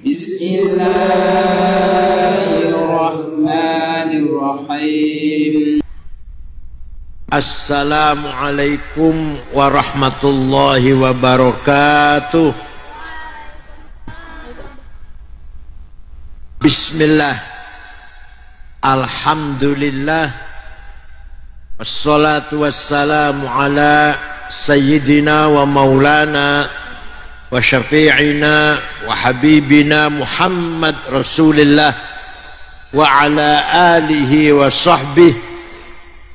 Bismillahirrahmanirrahim. Assalamualaikum warahmatullahi wabarakatuh. Bismillah, alhamdulillah, wassalatu wassalamu ala sayyidina wa maulana wa syafi'ina wa habibina Muhammad Rasulillah wa ala alihi wa sahbihi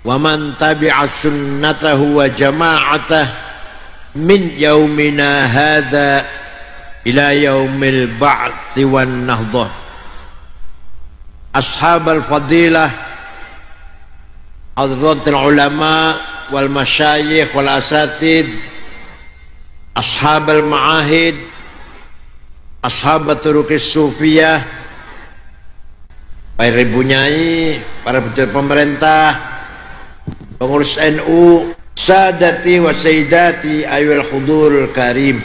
wa man tabi'a sunnatahu wa jama'atah min yaumina hadha ila yaumil ba'thi wan nahdah. Ashabal fadilah, hadratul ulama wal masyayikh wal asatid, ashabal ma'ahid, ashabat turukis sufiyah, para ibu nyai, para pejabat pemerintah, pengurus NU, sadati wa sayyidati ayyuhal hudurul karim.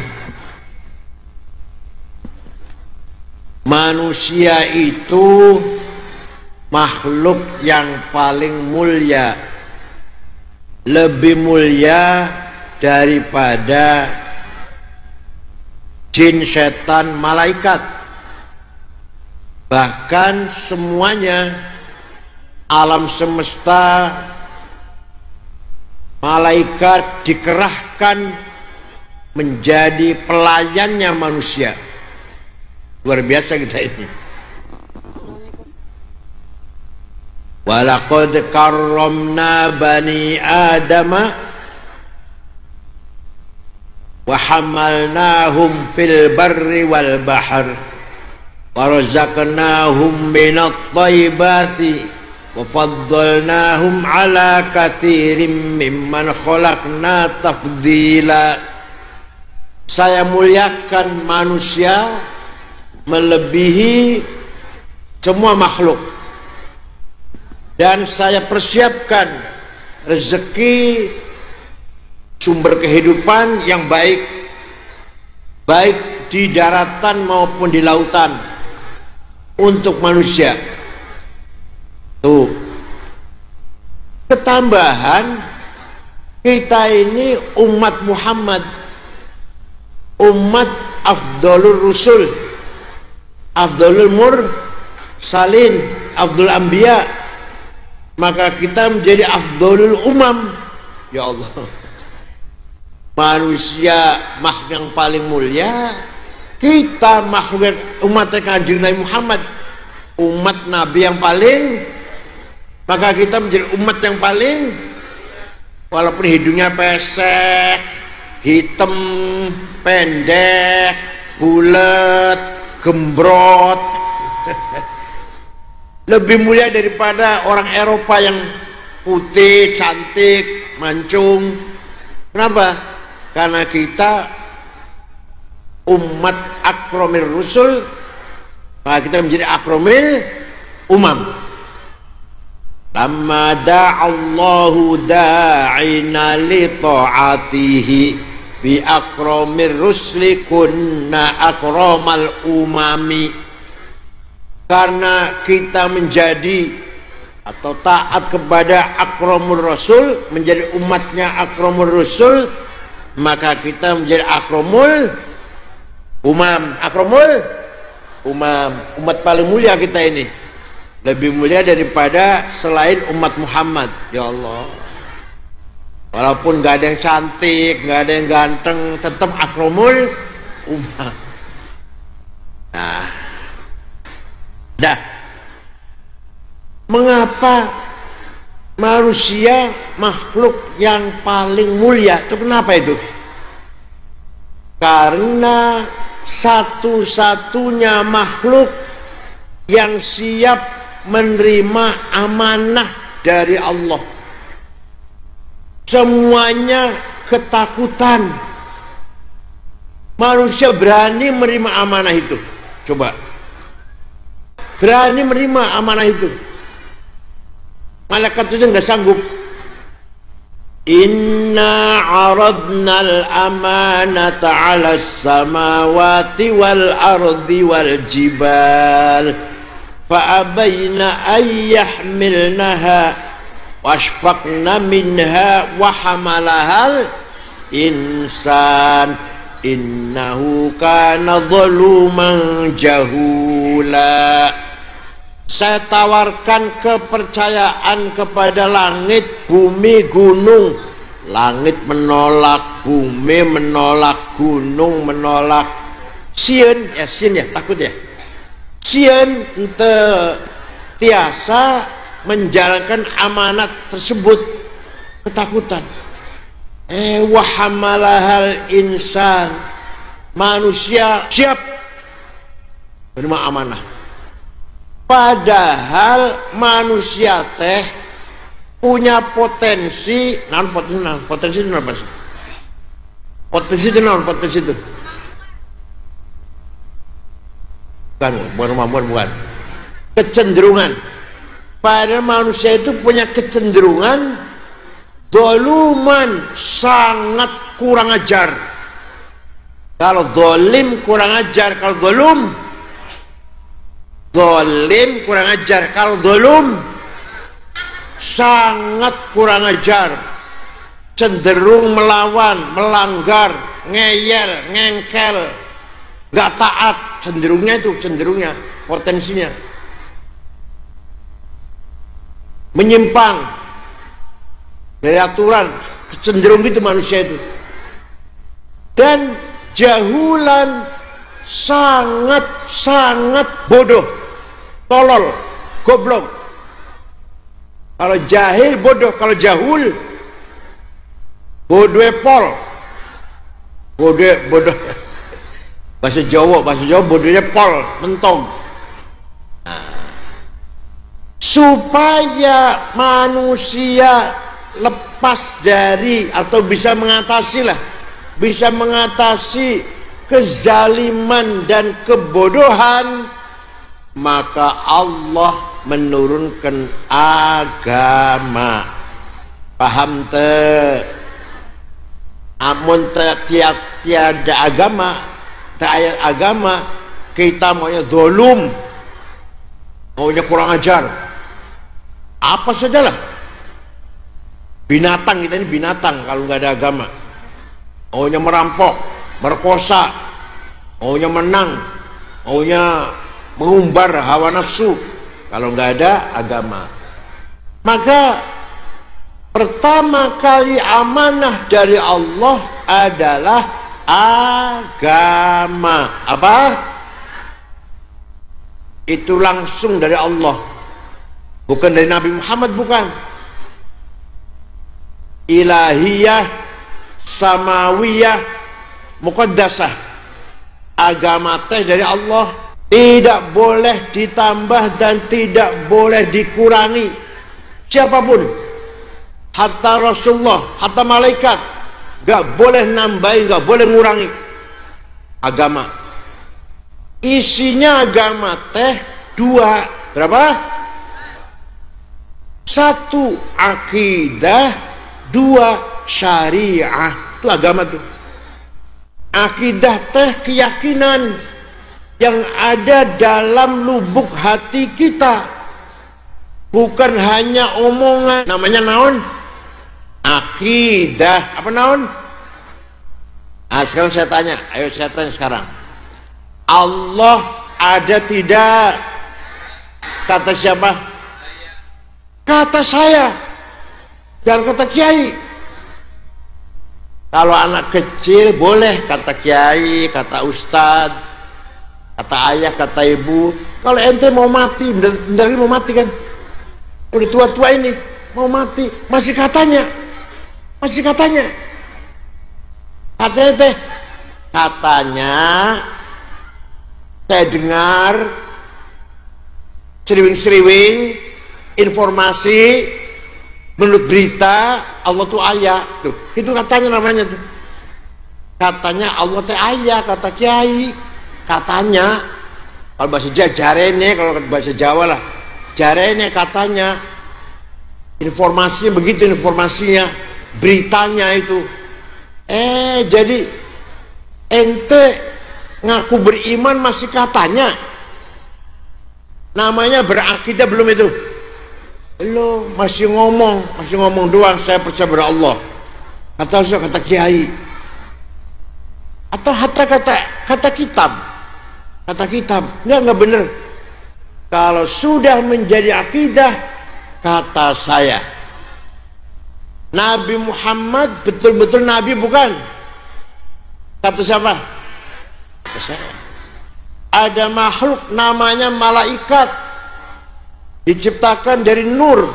Manusia itu makhluk yang paling mulia, lebih mulia daripada jin, setan, malaikat. Bahkan semuanya, alam semesta, malaikat dikerahkan menjadi pelayannya manusia. Luar biasa kita ini. Walaqad karramna bani adama wa hamalnahum fil barri wal bahr wa razaqnahum minat thayyibati wa faddalnahum ala katsirin mimman khalaqna tafdila. Saya muliakan manusia melebihi semua makhluk, dan saya persiapkan rezeki, sumber kehidupan yang baik, baik di daratan maupun di lautan untuk manusia. Tuh, ketambahan kita ini umat Muhammad, umat afdalur rusul, afdalul mursalin, afdalul anbiya, maka kita menjadi afdalul umam. Ya Allah, manusia makhluk yang paling mulia, kita makhluk umat Kanjeng Nabi Muhammad, umat Nabi yang paling, maka kita menjadi umat yang paling. Walaupun hidungnya pesek, hitam, pendek, bulat, gembrot, lebih mulia daripada orang Eropa yang putih, cantik, mancung. Kenapa? Karena kita umat akromil rusul, maka kita menjadi akromil umam. Lamma da'allahu da'ina li ta'atihi bi akromir rusli kunna akromal umami. Karena kita menjadi atau taat kepada akromur rasul, menjadi umatnya akromur rasul, maka kita menjadi akromul umam. Akromul umam, umat paling mulia kita ini, lebih mulia daripada selain umat Muhammad. Ya Allah, walaupun gak ada yang cantik, gak ada yang ganteng, tetap akromul umam. Nah, dah, mengapa manusia makhluk yang paling mulia? Itu kenapa itu? Karena satu-satunya makhluk yang siap menerima amanah dari Allah. Semuanya ketakutan. Manusia berani menerima amanah itu. Coba, berani menerima amanah itu. Malaikat itu nggak sanggup. Inna aradna al-amanata 'ala as-samawati wal ardi wal jibal fa abayna an yahmilnaha washfaqna minha wa hamalahal insan innahu kana zaluman jahula. Saya tawarkan kepercayaan kepada langit, bumi, gunung. Langit menolak, bumi menolak, gunung menolak. Sieun ya, sieun ya, takut ya. Sieun ente tiasa menjalankan amanat tersebut, ketakutan. Wahamalahal insan, manusia siap menerima amanah. Padahal manusia teh punya potensi, potensi itu apa sih? Potensi itu bukan kecenderungan. Padahal manusia itu punya kecenderungan doluman, sangat kurang ajar. Kalau dolim kurang ajar, kalau dolim kurang ajar, kalau dolum sangat kurang ajar, cenderung melawan, melanggar, ngeyel, ngengkel, gak taat. Cenderungnya potensinya menyimpang dari aturan, cenderung gitu manusia itu. Dan jahulan, sangat bodoh, tolol, goblok. Kalau jahil bodoh, kalau jahul bodoh pol, bodoh bahasa Jawa bodohnya pol, mentong. Supaya manusia lepas dari atau bisa mengatasi kezaliman dan kebodohan, maka Allah menurunkan agama. Paham teh? Amun tiada agama, ayat agama, kita maunya dolum, maunya kurang ajar, apa sajalah. Binatang, kita ini binatang kalau nggak ada agama. Maunya merampok, berkosa, maunya menang, maunya mengumbar hawa nafsu kalau nggak ada agama. Maka pertama kali amanah dari Allah adalah agama. Apa? Itu langsung dari Allah, bukan dari Nabi Muhammad, bukan. Ilahiyah, samawiyah, muqaddasah. Agama teh dari Allah, tidak boleh ditambah dan tidak boleh dikurangi siapapun, hatta Rasulullah, hatta malaikat, gak boleh nambahin, gak boleh ngurangi agama. Isinya agama teh dua, berapa? Satu akidah, dua syariah. Itu agama tuh. Akidah teh keyakinan yang ada dalam lubuk hati kita, bukan hanya omongan. Namanya naon? Akidah. Apa naon? Nah, sekarang saya tanya, ayo saya tanya sekarang, Allah ada tidak? Kata siapa? Kata saya, jangan kata kiai. Kalau anak kecil boleh kata kiai, kata ustad, kata ayah, kata ibu. Kalau ente mau mati, bentar lagi mau mati kan, udah tua-tua ini mau mati, masih katanya teh, katanya saya dengar seriwing-seriwing informasi menurut berita Allah tuh ayah tuh, itu katanya namanya tuh. Katanya Allah teh ayah, kata kiai, katanya. Kalau bahasa Jawa jarene, kalau bahasa Jawa lah jarene, katanya. Informasinya begitu, informasinya beritanya itu. Jadi ente ngaku beriman masih katanya. Namanya berakidah belum itu? Belum, masih ngomong doang, saya percaya pada Allah. Kata kiai. Atau kata kitab. Kata kitab, enggak benar. Kalau sudah menjadi akidah, kata saya, Nabi Muhammad betul-betul Nabi bukan? Kata siapa? Kata saya. Ada makhluk namanya malaikat, diciptakan dari nur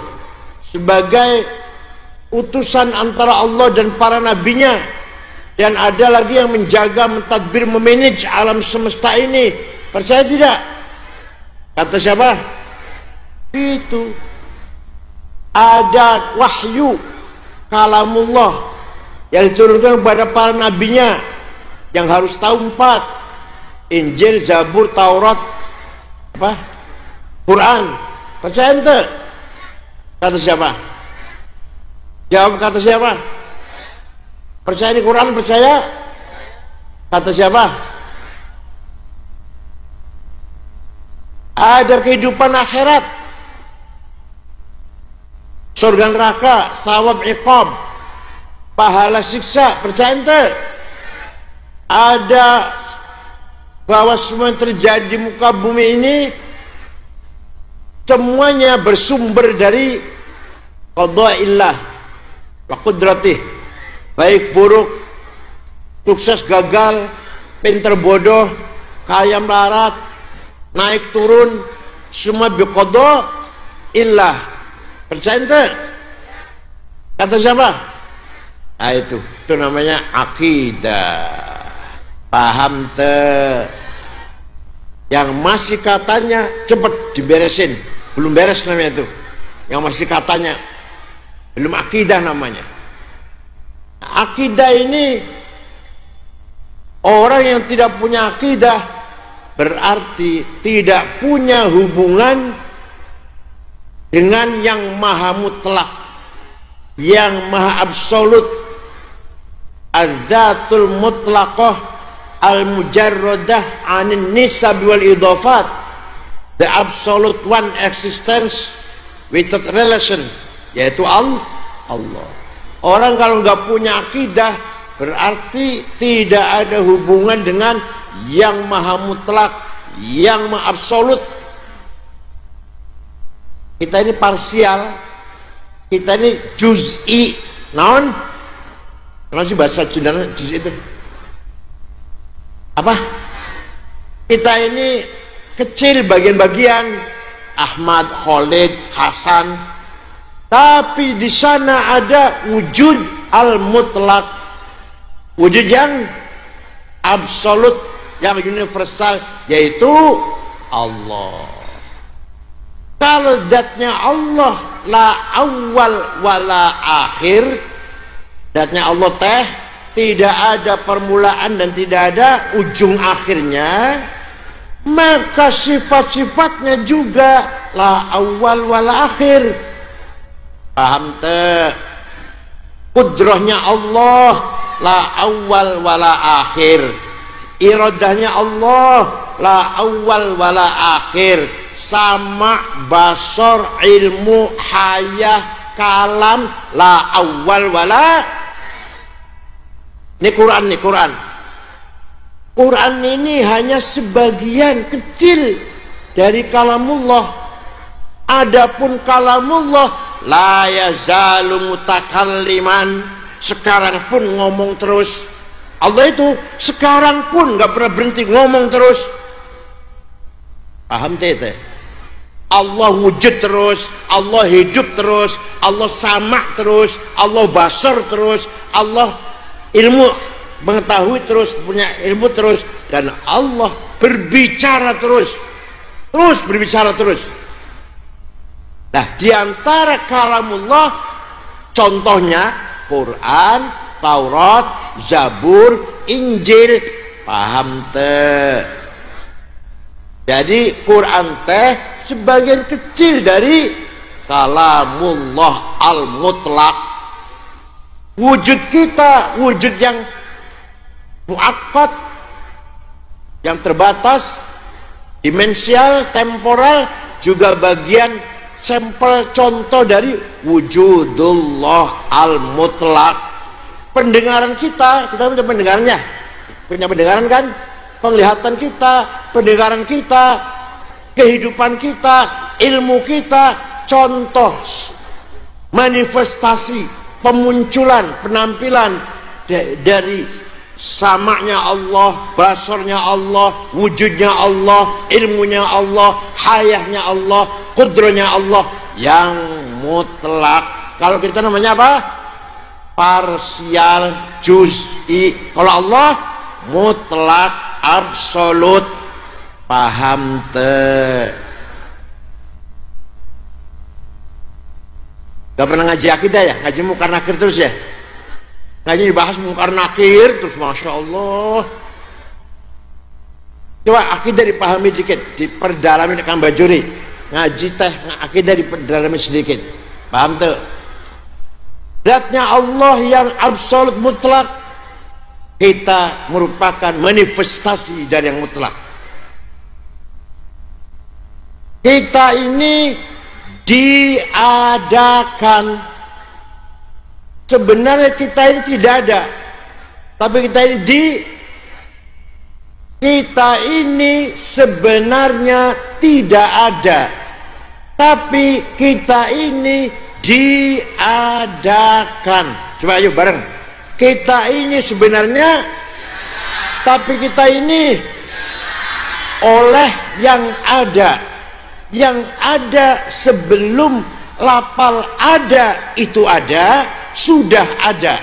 sebagai utusan antara Allah dan para nabinya. Dan ada lagi yang menjaga, mentadbir, memanage alam semesta ini. Percaya tidak? Kata siapa? Itu. Ada wahyu kalamullah yang diturunkan kepada para nabinya, yang harus tahu 4: Injil, Zabur, Taurat, Quran. Percaya ente? Kata siapa? Jawab, kata siapa? Percaya di Quran, percaya? Kata siapa? Ada kehidupan akhirat, surga neraka, thawab iqab, pahala siksa. Percaya ente? Ada bahwa semua yang terjadi di muka bumi ini semuanya bersumber dari qada'illah wa qudratih. Baik buruk, sukses gagal, pinter bodoh, kaya melarat, naik turun, semua biqada'illah. Percaya ente? Kata siapa? Nah itu namanya akidah. Paham te? Yang masih katanya cepet diberesin, belum beres namanya itu. Yang masih katanya belum akidah namanya. Akidah ini, orang yang tidak punya akidah berarti tidak punya hubungan dengan yang maha mutlak, yang maha absolut, az-zatul mutlaqah al-mujarradah anin nisab wal idhafat, the absolute one existence without relation, yaitu Allah. Orang kalau nggak punya akidah berarti tidak ada hubungan dengan yang maha mutlak, yang maha absolut. Kita ini parsial, kita ini juz'i. Naon? Kenapa sih bahasa Sunda juz'i itu? Apa? Kita ini kecil bagian-bagian, Ahmad, Khalid, Hasan. Tapi di sana ada wujud al-mutlak, wujud yang absolut, yang universal, yaitu Allah. Kalau zatnya Allah la awal wala akhir, zatnya Allah teh tidak ada permulaan dan tidak ada ujung akhirnya, maka sifat-sifatnya juga la awal wala akhir. Paham te? Kudrahnya Allah la awal wala akhir, iradahnya Allah la awal wala akhir, sama basor, ilmu, hayah, kalam la awal wala. Ini Quran. Quran ini hanya sebagian kecil dari kalamullah. Adapun kalamullah la yazalu mutakalliman, sekarang pun ngomong terus. Allah itu sekarang pun nggak pernah berhenti ngomong terus. Paham tete? Allah wujud terus, Allah hidup terus, Allah sama terus, Allah basar terus, Allah ilmu mengetahui terus, punya ilmu terus, dan Allah berbicara terus berbicara terus. Nah, diantara kalamullah contohnya Quran, Taurat, Zabur, Injil. Paham teh? Jadi Quran teh sebagian kecil dari kalamullah al-mutlak. Wujud kita wujud yang muakkad, yang terbatas, dimensial, temporal, juga bagian sampel contoh dari wujudullah al-mutlak. Pendengaran kita punya pendengarannya, punya pendengaran kan, penglihatan kita, pendengaran kita, kehidupan kita, ilmu kita, contoh manifestasi, pemunculan, penampilan dari samanya Allah, basarnya Allah, wujudnya Allah, ilmunya Allah, hayahnya Allah, kudrahnya Allah yang mutlak. Kalau kita namanya apa? Parsial, juz'i. Kalau Allah mutlak, absolut. Paham te? Gak pernah ngaji akidah ya? Ngaji mungkar nakir terus ya? Ngaji dibahas mungkar nakir terus, Masya Allah. Coba akidah dipahami dikit, diperdalami dengan bajuri. Ngaji teh akidah diperdalami sedikit. Paham tuh? Zatnya Allah yang absolut mutlak, kita merupakan manifestasi dari yang mutlak. Kita ini diadakan. Sebenarnya kita ini tidak ada, tapi kita ini sebenarnya tidak ada, tapi kita ini diadakan. Coba ayo bareng, kita ini sebenarnya, tapi kita ini oleh yang ada. Yang ada sebelum lafal ada itu ada, sudah ada.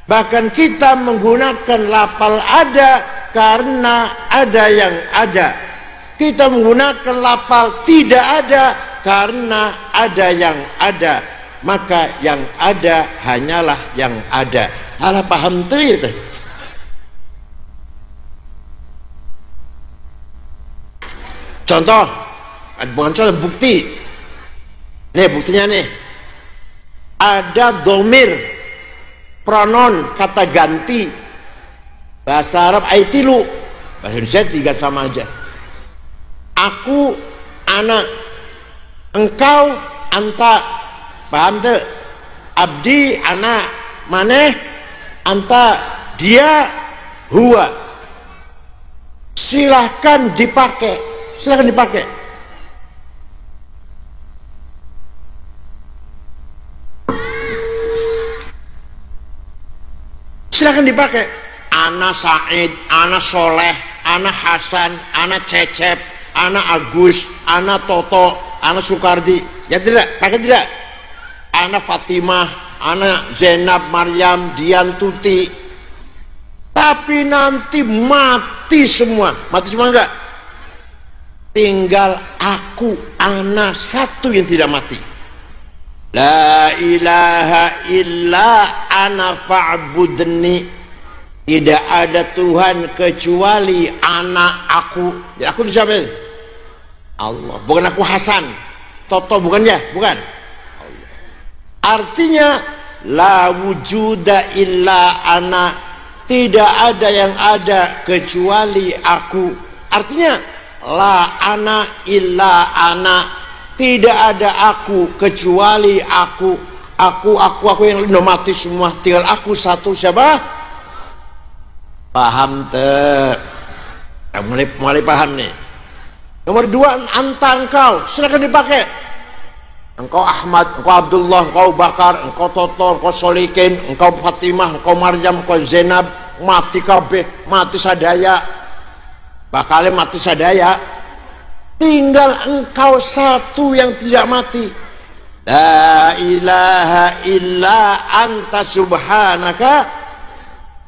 Bahkan kita menggunakan lafal ada karena ada yang ada. Kita menggunakan lafal tidak ada karena ada yang ada. Maka yang ada hanyalah yang ada. Alah, paham tuh itu. Contoh, bukan contoh, bukti. Nih buktinya nih. Ada domir, pronon, kata ganti. Bahasa Arab aitilu, bahasa Indonesia tiga sama aja. Aku, anak. Engkau, anta. Paham tuh? Abdi, anak. Maneh, anta. Dia, huwa. Silahkan dipakai. Silahkan dipakai. Silahkan dipakai. Ana Said, ana Soleh, ana Hasan, ana Cecep, ana Agus, ana Toto, ana Sukardi. Ya tidak? Pakai tidak? Ana Fatimah, ana Zainab, Maryam, Dian, Tuti. Tapi nanti mati semua. Mati semua enggak? Tinggal aku, ana satu yang tidak mati. La ilaha illa ana fa'budni. Tidak ada Tuhan kecuali anak aku. Ya, aku itu siapa? Allah. Bukan aku Hasan, Toto, bukan ya? Bukan. Allah. Artinya la wujuda illa ana. Tidak ada yang ada kecuali aku. Artinya la ana illa ana. Tidak ada aku kecuali aku. Aku yang udah mati semua. Tinggal aku satu. Siapa? Paham tuh? Mulai paham nih. Nomor dua, anta, engkau. Silakan dipakai. Engkau Ahmad, engkau Abdullah, engkau Bakar, engkau Toto, engkau Solikin, engkau Fatimah, engkau Maryam, engkau Zainab. Mati kabeh, mati sadaya. Bakalnya mati sadaya. Tinggal engkau satu yang tidak mati. La ilaha illa anta subhanaka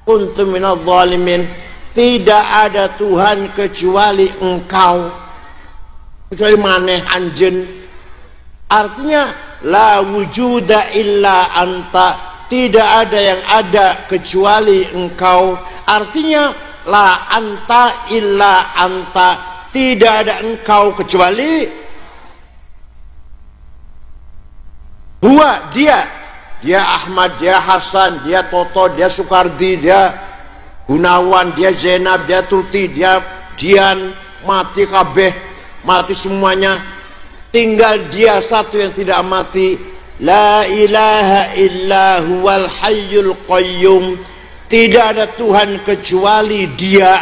kuntu minadh dhalimin. Tidak ada Tuhan kecuali engkau. Kecuali maneh anjen. Artinya la wujuda illa anta. Tidak ada yang ada kecuali engkau. Artinya la anta illa anta. Tidak ada engkau kecuali huwa, dia. dia Ahmad, dia Hasan, dia Toto, dia Soekardi, dia Gunawan, dia Zainab, dia Tuti, dia Dian, mati kabeh, mati semuanya. Tinggal dia satu yang tidak mati. La ilaha illa huwal hayyul qayyum. Tidak ada Tuhan kecuali dia.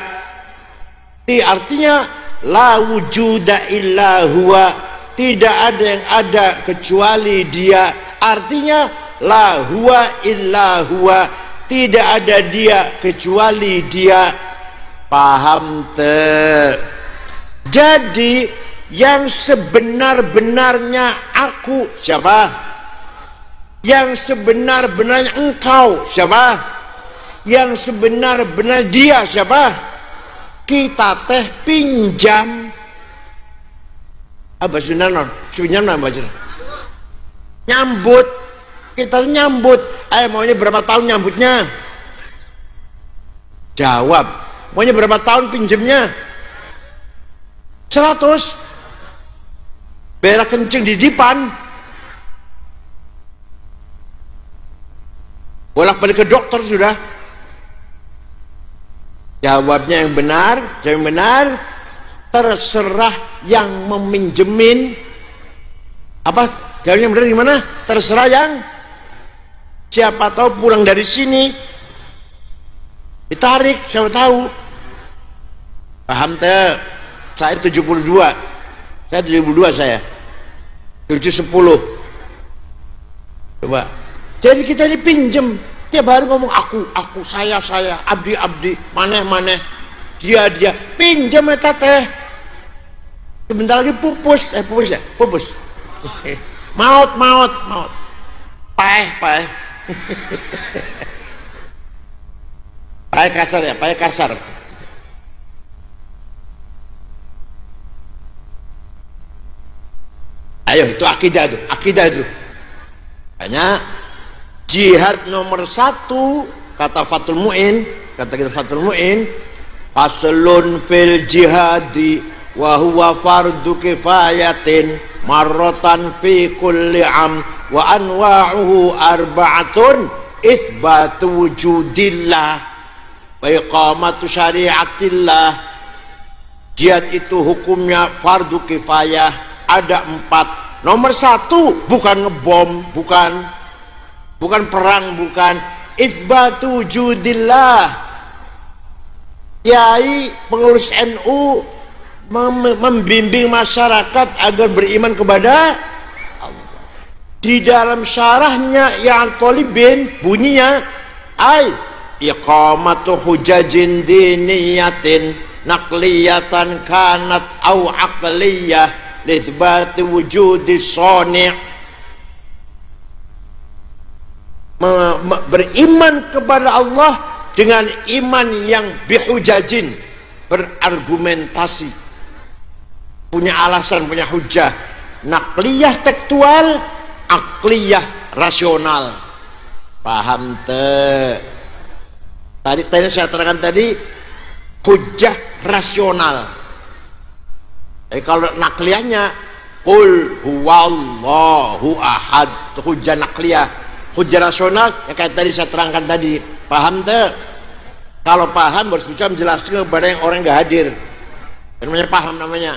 Artinya la wujuda illa huwa. Tidak ada yang ada kecuali dia. Artinya la huwa illa huwa. Tidak ada dia kecuali dia. Paham te? Jadi yang sebenar-benarnya aku siapa? Yang sebenar-benarnya engkau siapa? Yang sebenar-benar dia siapa? Kita teh pinjam. Apa sebenarnya? Sebenarnya apa aja? Nyambut. Kita nyambut. Ayo maunya berapa tahun nyambutnya? Jawab. Maunya berapa tahun pinjemnya? 100. Berak kencing di dipan. Bolak-balik ke dokter sudah. Jawabnya yang benar, yang benar. Terserah yang meminjemin. Apa? Jawabnya yang benar gimana? Terserah yang siapa tahu pulang dari sini ditarik, siapa tahu. Paham teh? Saya 72. Saya 72 saya. 710. Coba. Jadi kita dipinjem. Tiap hari ngomong aku, saya, abdi, maneh, dia. Pinjam eta teh. Sebentar lagi pupus ya? Pupus. Maut. Paeh. Paeh kasar ya, paeh kasar. Ayo, itu akidah itu. Hanya jihad nomor 1 kata Fathul Mu'in, faslun fil jihadi wa huwa fardu kifayatin marratan fi kulli am wa anwa'uhu arba'atun itsbatu wujudillah wa iqamatu syariatillah. Jihad itu hukumnya fardu kifayah, ada 4. Nomor 1 bukan ngebom, bukan perang, bukan. Itsbatu wujudillah. Kiai pengurus NU membimbing masyarakat agar beriman kepada Allah. Di dalam syarahnya yang Tolibin bunyinya iqamatu hujajin diniyatin naqliyatan kanat au aqliyah litsbati wujudi soni'. Beriman kepada Allah dengan iman yang bihujajin, berargumentasi, punya alasan, punya hujah. Naqliyah tekstual, akliyah rasional. Paham te? Tadi saya terangkan tadi hujah rasional. Kalau nakliyahnya qul huwallahu ahad, hujah nakliyah. Hujah rasional yang kayak tadi saya terangkan tadi. Paham tuh? Kalau paham harus bisa menjelaskan kepada yang orang nggak hadir. Namanya paham namanya.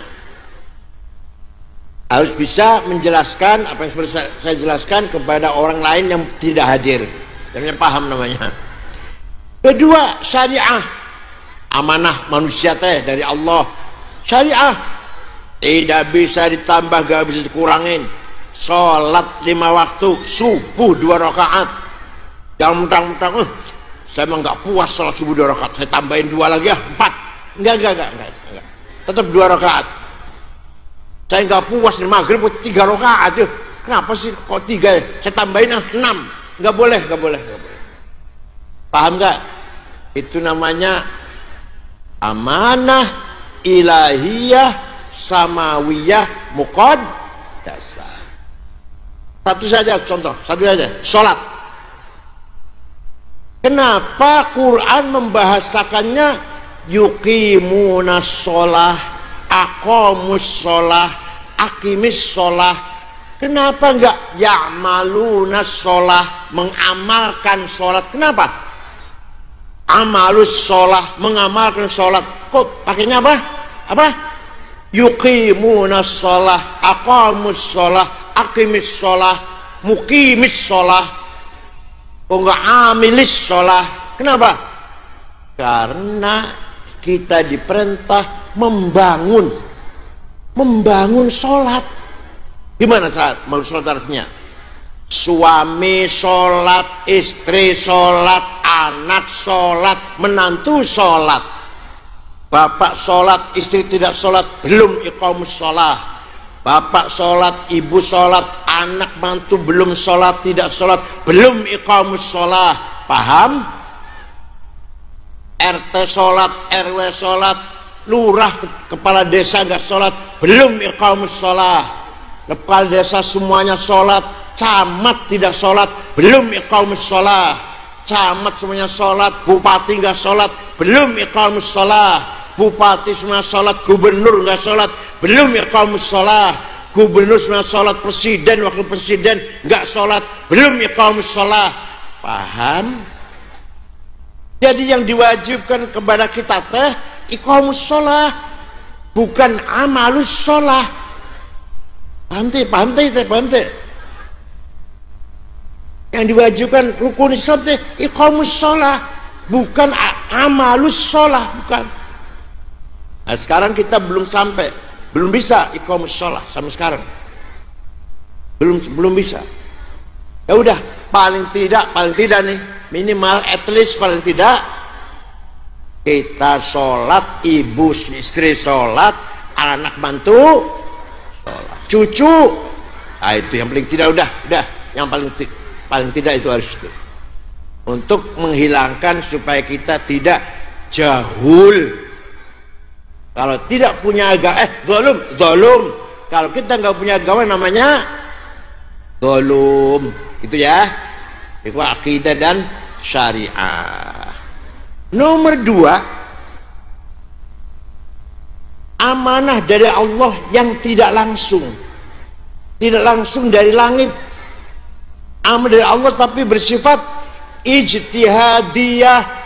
Harus bisa menjelaskan apa yang seperti saya jelaskan kepada orang lain yang tidak hadir. Namanya paham namanya. Kedua, syariah. Amanah manusia teh dari Allah. Syariah tidak bisa ditambah, gak bisa dikurangin. Sholat 5 waktu, subuh 2 rakaat. Jangan mentang-mentang saya emang gak puas sholat subuh 2 rakaat, saya tambahin 2 lagi ya, 4. Enggak. Tetap 2 rakaat. Saya gak puas di maghrib 3 rakaat. Kenapa sih kok 3 ya? Saya tambahin 6. Gak boleh. Paham gak? Itu namanya amanah ilahiyah samawiyah muqaddasah. Satu saja contoh, satu saja, sholat. Kenapa Quran membahasakannya yuqimunas sholah, aqamus sholah, aqimis sholah? Kenapa enggak ya'malunas sholah, mengamalkan sholat. Kenapa? Amalus sholat, mengamalkan sholat. Kok pakainya apa? Apa? Yuqimunas sholat, aqamus sholat, aqimis sholat, muqimis sholat. Kok nggak amilis sholat? Kenapa? Karena kita diperintah membangun sholat. Gimana sholat artinya? Suami sholat, istri sholat, anak sholat, menantu sholat. Bapak sholat, istri tidak sholat, belum iqamus sholat. Bapak sholat, ibu sholat, anak mantu belum sholat, tidak sholat, belum iqamus sholat. Paham? RT sholat, RW sholat, lurah kepala desa nggak sholat, belum iqamus sholat. Kepala desa semuanya sholat, camat tidak sholat, belum iqamus sholat. Camat semuanya sholat, bupati nggak sholat, belum iqamus sholat. Bupati semua sholat, gubernur nggak sholat, belum iqamus sholat. Gubernur semua sholat, presiden, wakil presiden nggak sholat, belum iqamus sholat. Paham? Jadi yang diwajibkan kepada kita teh iqamus sholat, bukan amalus sholat. Paham teh? Yang diwajibkan rukun Islam teh iqamus sholat, bukan amalus sholat, bukan. Nah, sekarang kita belum bisa iqamus sholat sampai sekarang. Belum bisa. Ya udah, paling tidak nih, minimal at least paling tidak kita sholat, ibu istri sholat, anak mantu sholat, cucu. Nah, itu yang paling tidak, udah yang paling tidak itu harus itu. Untuk menghilangkan supaya kita tidak jahul. Kalau tidak punya agama, zalum. Kalau kita nggak punya agama namanya zalum. Itu ya. Itu akidah dan syariah. Nomor 2, amanah dari Allah yang tidak langsung dari langit. Amanah dari Allah tapi bersifat ijtihadiyah.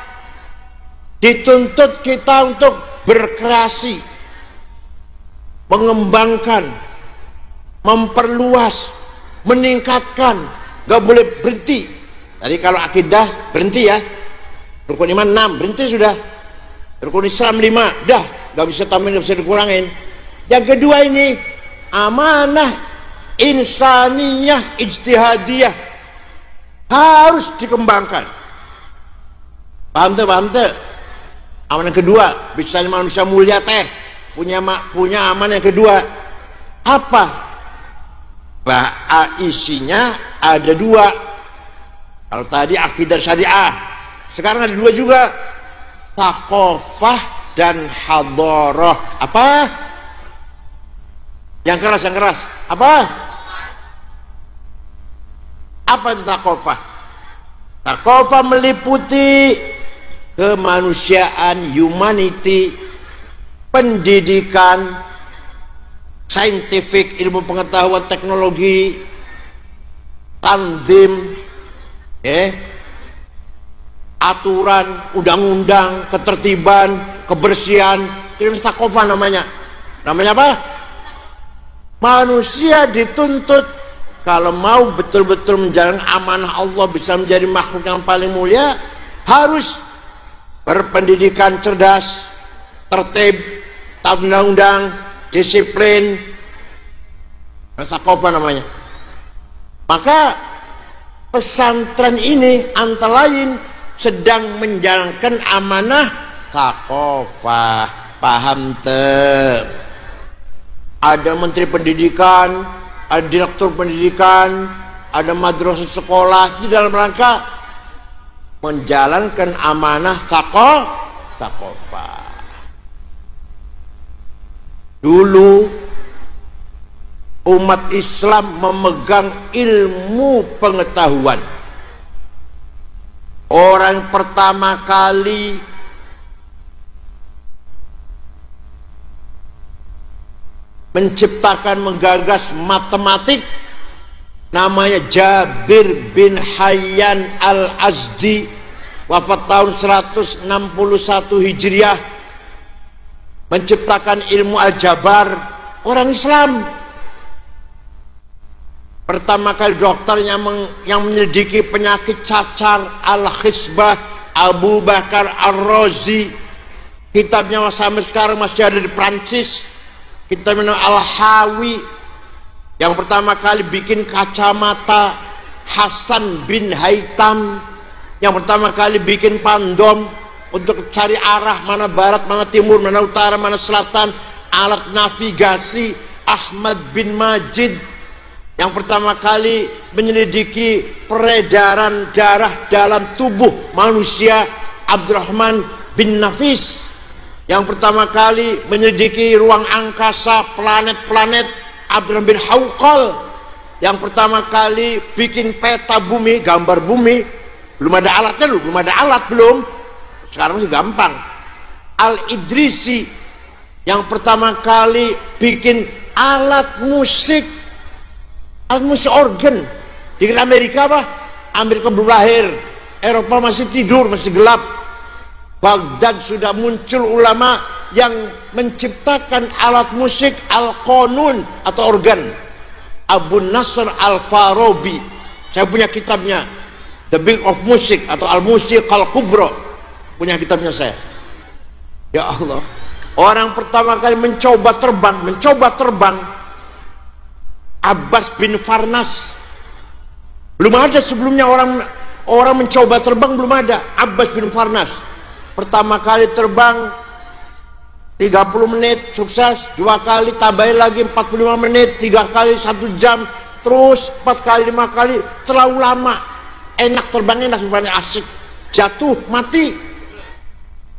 Dituntut kita untuk berkreasi, mengembangkan, memperluas, meningkatkan, gak boleh berhenti. Tadi kalau akidah berhenti ya, rukun iman 6 berhenti sudah, rukun Islam 5 dah, gak bisa tambahin, gak bisa dikurangin. Yang kedua ini amanah insaniyah ijtihadiyah, harus dikembangkan. Paham tuh? Amanah kedua, misalnya manusia mulia teh punya amanah yang kedua apa? Isinya ada 2. Kalau tadi akidah syariah, sekarang ada 2 juga, thaqafah dan hadarah. Apa? Yang keras. Apa itu thaqafah? Thaqafah meliputi kemanusiaan, humanity, pendidikan, saintifik, ilmu pengetahuan, teknologi, tanzim, aturan, undang-undang, ketertiban, kebersihan. Itu thaqafah namanya. Namanya apa? Manusia dituntut kalau mau betul-betul menjalankan amanah Allah, bisa menjadi makhluk yang paling mulia, harus berpendidikan cerdas, tertib, taat undang-undang, disiplin. Thaqafah namanya. Maka pesantren ini antara lain sedang menjalankan amanah thaqafah. Paham teh? Ada menteri pendidikan, ada direktur pendidikan, ada madrasah sekolah di dalam rangka menjalankan amanah thaqafah. Dulu umat Islam memegang ilmu pengetahuan. Orang pertama kali menggagas matematik namanya Jabir bin Hayyan al-Azdi, wafat tahun 161 Hijriah, menciptakan ilmu aljabar. Orang Islam pertama kali dokternya yang menyelidiki penyakit cacar, Al-Khisbah, Abu Bakar Ar-Razi. Kitabnya sampai sekarang masih ada di Prancis. Kitabnya Al-Hawi. Yang pertama kali bikin kacamata, Hasan bin Haytham. Yang pertama kali bikin pandom untuk cari arah, mana barat, mana timur, mana utara, mana selatan, alat navigasi, Ahmad bin Majid. Yang pertama kali menyelidiki peredaran darah dalam tubuh manusia, Abdurrahman bin Nafis. Yang pertama kali menyelidiki ruang angkasa, planet-planet, Abdurrahman bin Hawqal. Yang pertama kali bikin peta bumi, gambar bumi, belum ada alatnya loh, belum ada alat belum. Sekarang sih gampang. Al-Idrisi yang pertama kali bikin alat musik, alat musik organ. Di Amerika apa? Amerika belum lahir, Eropa masih tidur, masih gelap. Baghdad sudah muncul ulama yang menciptakan alat musik al-qanun atau organ. Abu Nasr al-Farabi, saya punya kitabnya, The Book of Music atau Al-Musiq Al-Kubra, punya kitabnya saya. Ya Allah, orang pertama kali mencoba terbang, Abbas bin Farnas. Belum ada sebelumnya orang mencoba terbang, belum ada. Abbas bin Farnas pertama kali terbang 30 menit sukses, 2 kali tambahin lagi 45 menit, 3 kali 1 jam, terus 4 kali 5 kali, terlalu lama. Enak terbangnya, sebenarnya asik, jatuh mati.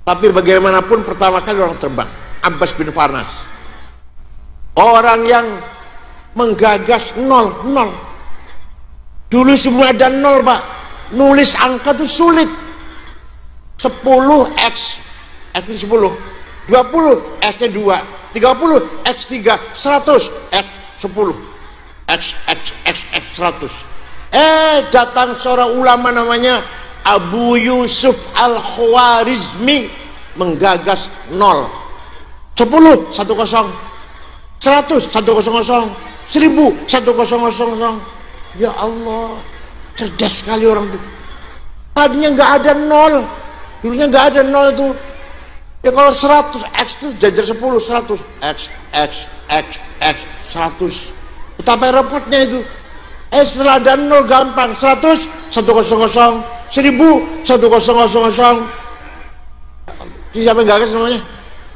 Tapi bagaimanapun pertama kali orang terbang, Abbas bin Farnas, orang yang menggagas nol. Dulu semua ada nol, Pak. Nulis angka itu sulit. 10 X itu 10, 20 X nya 2, 30 X 3, 100 X 10, X 100. Datang seorang ulama namanya Abu Yusuf Al-Khwarizmi, menggagas 0, 10 1 0, 100 1 0 0, 1000 1 0 0. Ya Allah, cerdas sekali orang itu. Tadinya nggak ada 0, dulunya nggak ada 0 itu. Ya kalau 100 X itu jajar 10, 100 X 100. Betapa repotnya itu. Setelah ada 0 gampang, 100 1 0 0, 1000 1 0 0. Siapa yang gagas namanya?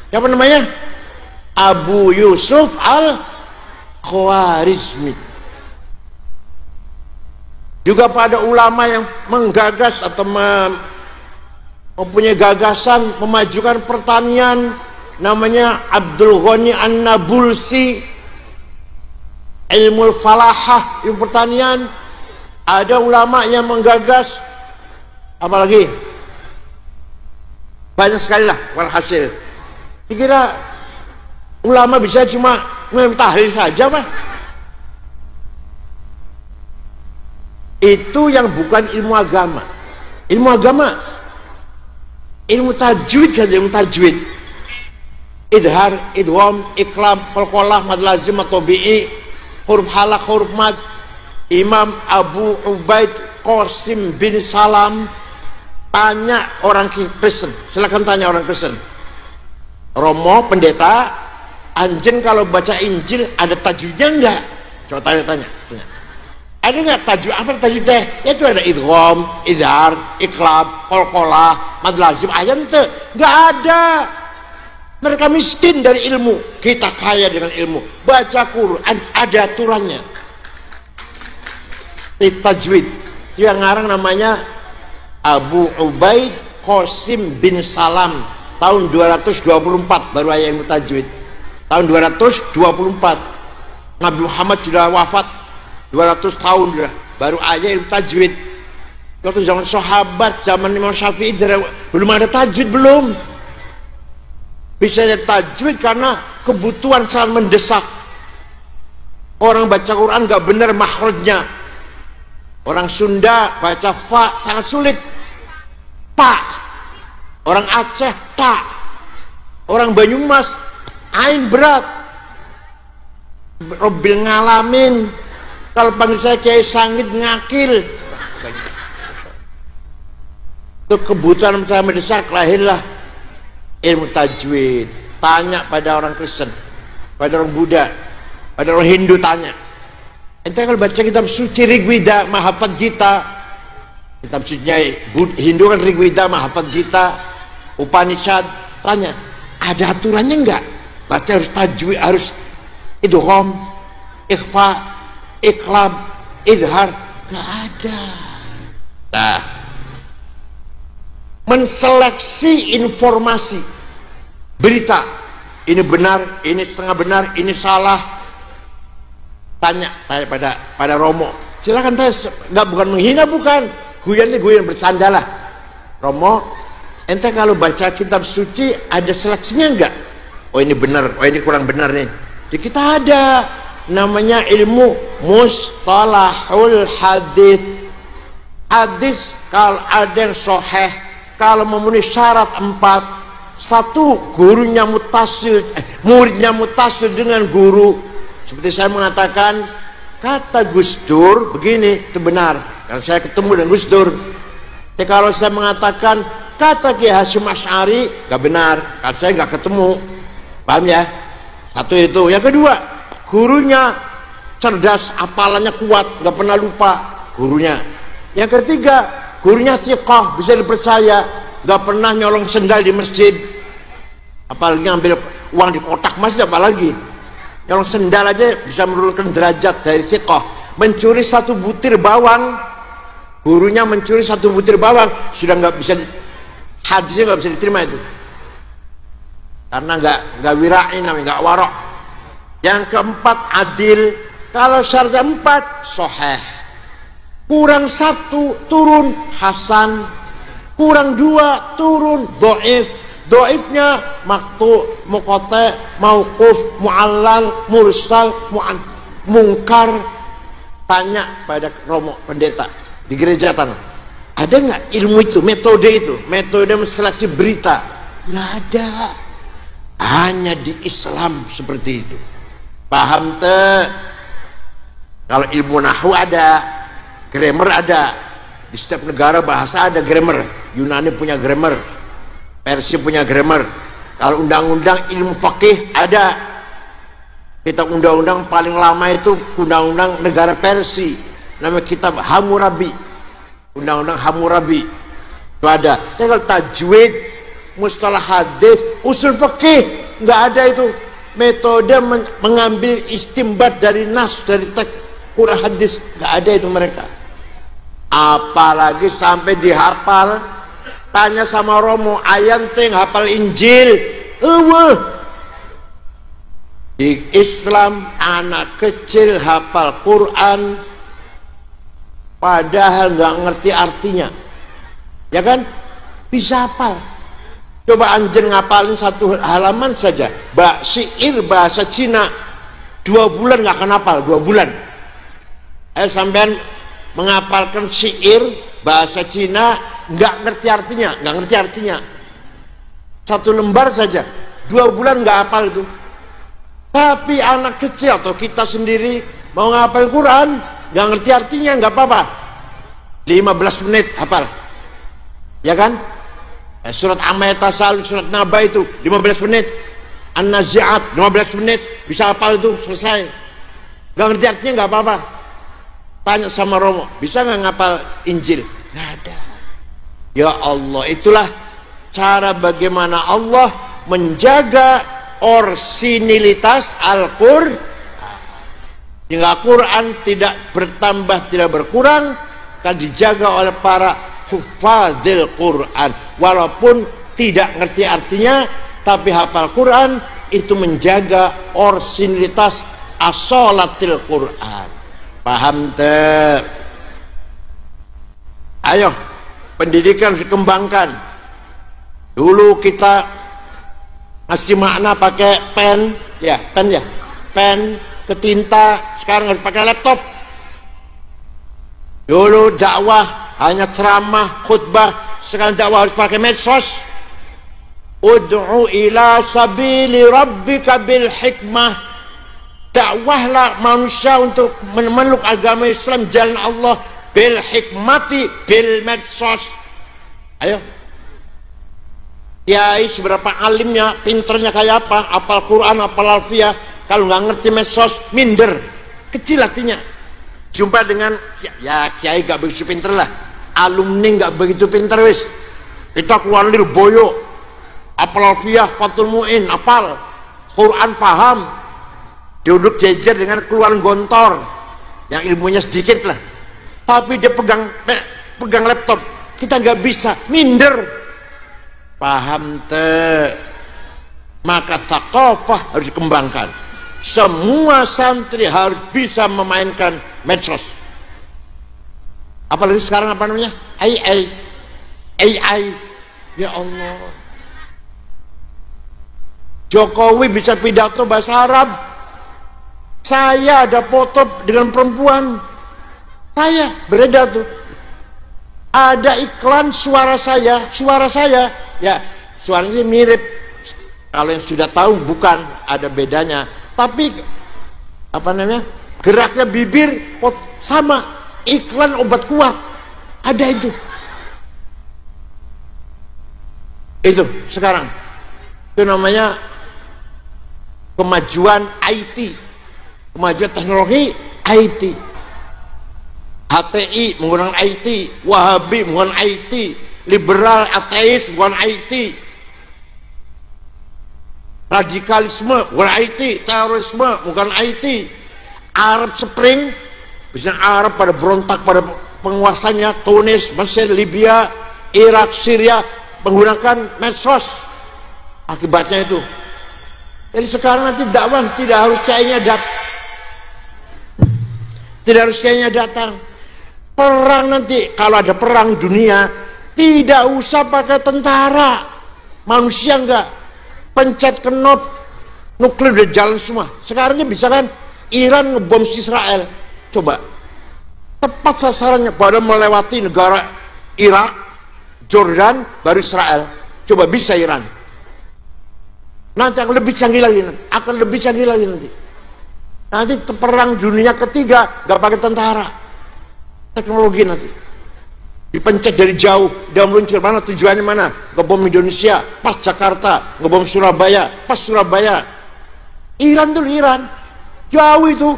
Siapa namanya? Abu Yusuf Al-Khwarizmi. Juga pada ulama yang menggagas atau mempunyai gagasan memajukan pertanian, namanya Abdul Ghani An-Nabulsi, ilmu falahah, ilmu pertanian. Ada ulama yang menggagas, apalagi banyak sekali lah. Walhasil dikira ulama bisa cuma mentahlil saja, Pak. Itu yang bukan ilmu agama. Ilmu agama, ilmu tajwid saja, ilmu tajwid. Idhar, idgham, iqlab, qalqalah, mad lazim atau bi'i, huruf halaq, huruf mad. Imam Abu Ubaid Qasim bin Salam, tanya orang Kristen, silakan tanya orang Kristen. Romo pendeta, anjen kalau baca Injil ada tajwidnya enggak? Coba tanya. Ada nggak tajwid? Apa tajwid teh? Ya itu ada idgham, idhar, iqlab, qalqalah, mad lazim, ayat ente nggak ada. Mereka miskin dari ilmu, kita kaya dengan ilmu. Baca Quran ada aturannya. Tajwid yang ngarang namanya Abu Ubaid Qasim bin Salam, tahun 224 baru ayat ilmu tajwid. Tahun 224 Nabi Muhammad sudah wafat 200 tahun baru aja ilmu tajwid. Waktu zaman sahabat, zaman Imam Syafi'i belum ada tajwid, belum. Bisa ada tajwid karena kebutuhan sangat mendesak. Orang baca Quran gak benar makhrajnya, Orang Sunda baca fa sangat sulit. Pa. Orang Aceh ta. Orang Banyumas ain berat. Robbil ngalamin. Kalau panggil saya Kiai Sangit ngakil. Itu kebutuhan saya mendesak, lahirlah ilmu tajwid. Tanya pada orang Kristen, pada orang Buddha, pada orang Hindu, tanya. Ente kalau baca kitab suci Rigveda, Mahafad Gita, kitab sucinya Hindu kan Rigveda, Mahafad Gita, Upanishad, tanya, ada aturannya enggak? Baca harus tajwid, harus idgham, ikhfa, iqlab, idhar, enggak ada. Nah, menseleksi informasi, berita, ini benar, ini setengah benar, ini salah. Tanya pada Romo, silakan tanya, nggak, bukan menghina, bukan guyon, ini guyon bercanda lah. Romo, ente kalau baca kitab suci ada seleksinya enggak? Oh ini benar, oh ini kurang benar nih. Di kita ada namanya ilmu mustalahul hadis. Hadis kalau ada yang sahih, kalau memenuhi syarat 4, satu gurunya mutasil, muridnya mutasil dengan guru. Seperti saya mengatakan, kata Gus Dur begini, itu benar karena saya ketemu dengan Gus Dur. Tapi kalau saya mengatakan kata Ki Hasyim Asy'ari, gak benar karena saya gak ketemu. Paham ya? Satu itu. Yang kedua, gurunya cerdas, hafalannya kuat, gak pernah lupa gurunya. Yang ketiga, gurunya thiqah, bisa dipercaya, gak pernah nyolong sendal di masjid, apalagi ngambil uang di kotak masjid, apalagi nyolong sendal aja bisa menurunkan derajat dari thiqah. Mencuri 1 butir bawang, gurunya mencuri 1 butir bawang, sudah nggak bisa, hadisnya nggak bisa diterima itu, karena nggak wirain, namanya nggak warok. Yang keempat, adil. Kalau syaratnya 4, sahih. Kurang 1 turun hasan, kurang 2 turun dhaif. Dhaifnya maqtu, muqata, mauquf, muallal, mursal, mungkar. Tanya pada Romo pendeta di gereja tanah, ada nggak ilmu itu, metode itu, metode menseleksi berita? Nggak ada. Hanya di Islam seperti itu. Paham teh? Kalau ilmu nahwu ada, grammar ada. Di setiap negara bahasa ada grammar. Yunani punya grammar, Persia punya grammar. Kalau undang-undang ilmu fakih ada. Kitab undang-undang paling lama itu undang-undang negara Persia, namanya kitab Hammurabi, undang-undang Hammurabi itu ada. Tapi kalau tajwid, mustalah hadis, usul fakih nggak ada itu. Metode mengambil istimbat dari nas, dari teks Quran hadis, nggak ada itu mereka. Apalagi sampai dihafal. Tanya sama Romo, ayanteng hafal Injil. Di Islam anak kecil hafal Quran padahal nggak ngerti artinya, ya kan? Bisa hafal. Coba anjen ngapalin 1 halaman saja, syair bahasa Cina 2 bulan nggak akan hafal, 2 bulan. Sampean menghafalkan syair bahasa Cina nggak ngerti artinya, 1 lembar saja 2 bulan nggak hafal itu. Tapi anak kecil atau kita sendiri mau ngapal Quran nggak ngerti artinya, nggak apa-apa, 15 menit hafal, ya kan? Surat Amma Yatasaalun, surat Naba itu 15 menit, An-Nazi'at 15 menit, bisa hafal itu, selesai. Nggak ngerti artinya nggak apa-apa. Tanya sama Romo, bisa nggak ngapal Injil? Nggak ada. Ya Allah, itulah cara bagaimana Allah menjaga orisinilitas Al-Qur'an, hingga Quran tidak bertambah, tidak berkurang, kan dijaga oleh para hufadzil Quran. Walaupun tidak ngerti artinya, tapi hafal Quran itu menjaga orisinilitas asolatil Quran. Paham teh? Ayo, pendidikan dikembangkan. Dulu kita ngasih makna pakai pen, pen ke tinta, sekarang harus pakai laptop. Dulu dakwah hanya ceramah, khutbah, sekarang dakwah harus pakai medsos. Ud'u ila sabili rabbika bil hikmah. Dakwahlah manusia untuk memeluk agama Islam, jalan Allah, bil hikmati, bil medsos. Ayo. Kiai seberapa alimnya, pinternya kayak apa, apal Quran, apal Alfiyah, kalau nggak ngerti medsos, minder, kecil hatinya. Jumpa dengan ya kiai gak begitu pinter lah, alumni gak begitu pinter wis. Kita keluar Lirboyo, apal Alfiyah, Fathul Mu'in, apal Quran paham, duduk jejer dengan keluar Gontor yang ilmunya sedikit lah, tapi dia pegang laptop, kita nggak bisa, minder. Paham maka thaqafah harus dikembangkan. Semua santri harus bisa memainkan medsos. Apalagi sekarang apa namanya? AI. Ya Allah. Jokowi bisa pidato bahasa Arab. Saya ada foto dengan perempuan. Saya beredar tuh. Ada iklan suara saya. Ya, suaranya mirip. Kalau yang sudah tahu bukan, ada bedanya. Tapi apa namanya? Geraknya bibir sama, iklan obat kuat. Ada itu. Itu sekarang. Itu namanya kemajuan IT. Kemajuan teknologi IT. HTI menggunakan IT, Wahabi menggunakan IT, liberal ateis menggunakan IT, radikalisme menggunakan IT, terorisme menggunakan IT, Arab Spring, misalnya Arab pada berontak pada penguasanya, Tunis, Mesir, Libya, Irak, Syria menggunakan medsos. Akibatnya itu. Jadi sekarang nanti dakwah tidak harus kayaknya datang. Perang nanti, kalau ada perang dunia, tidak usah pakai tentara, manusia enggak, pencet knop, nuklir udah jalan semua. Sekarangnya bisa kan, Iran ngebom Israel, coba, tepat sasarannya, pada melewati negara Irak, Jordan, baru Israel. Coba bisa Iran. Nanti akan lebih canggih lagi, nanti. Nanti perang dunia ketiga nggak pakai tentara, teknologi nanti dipencet dari jauh, dia meluncur mana, tujuannya mana, ngebom Indonesia pas Jakarta, ngebom Surabaya pas Surabaya. Iran tuh jauh itu,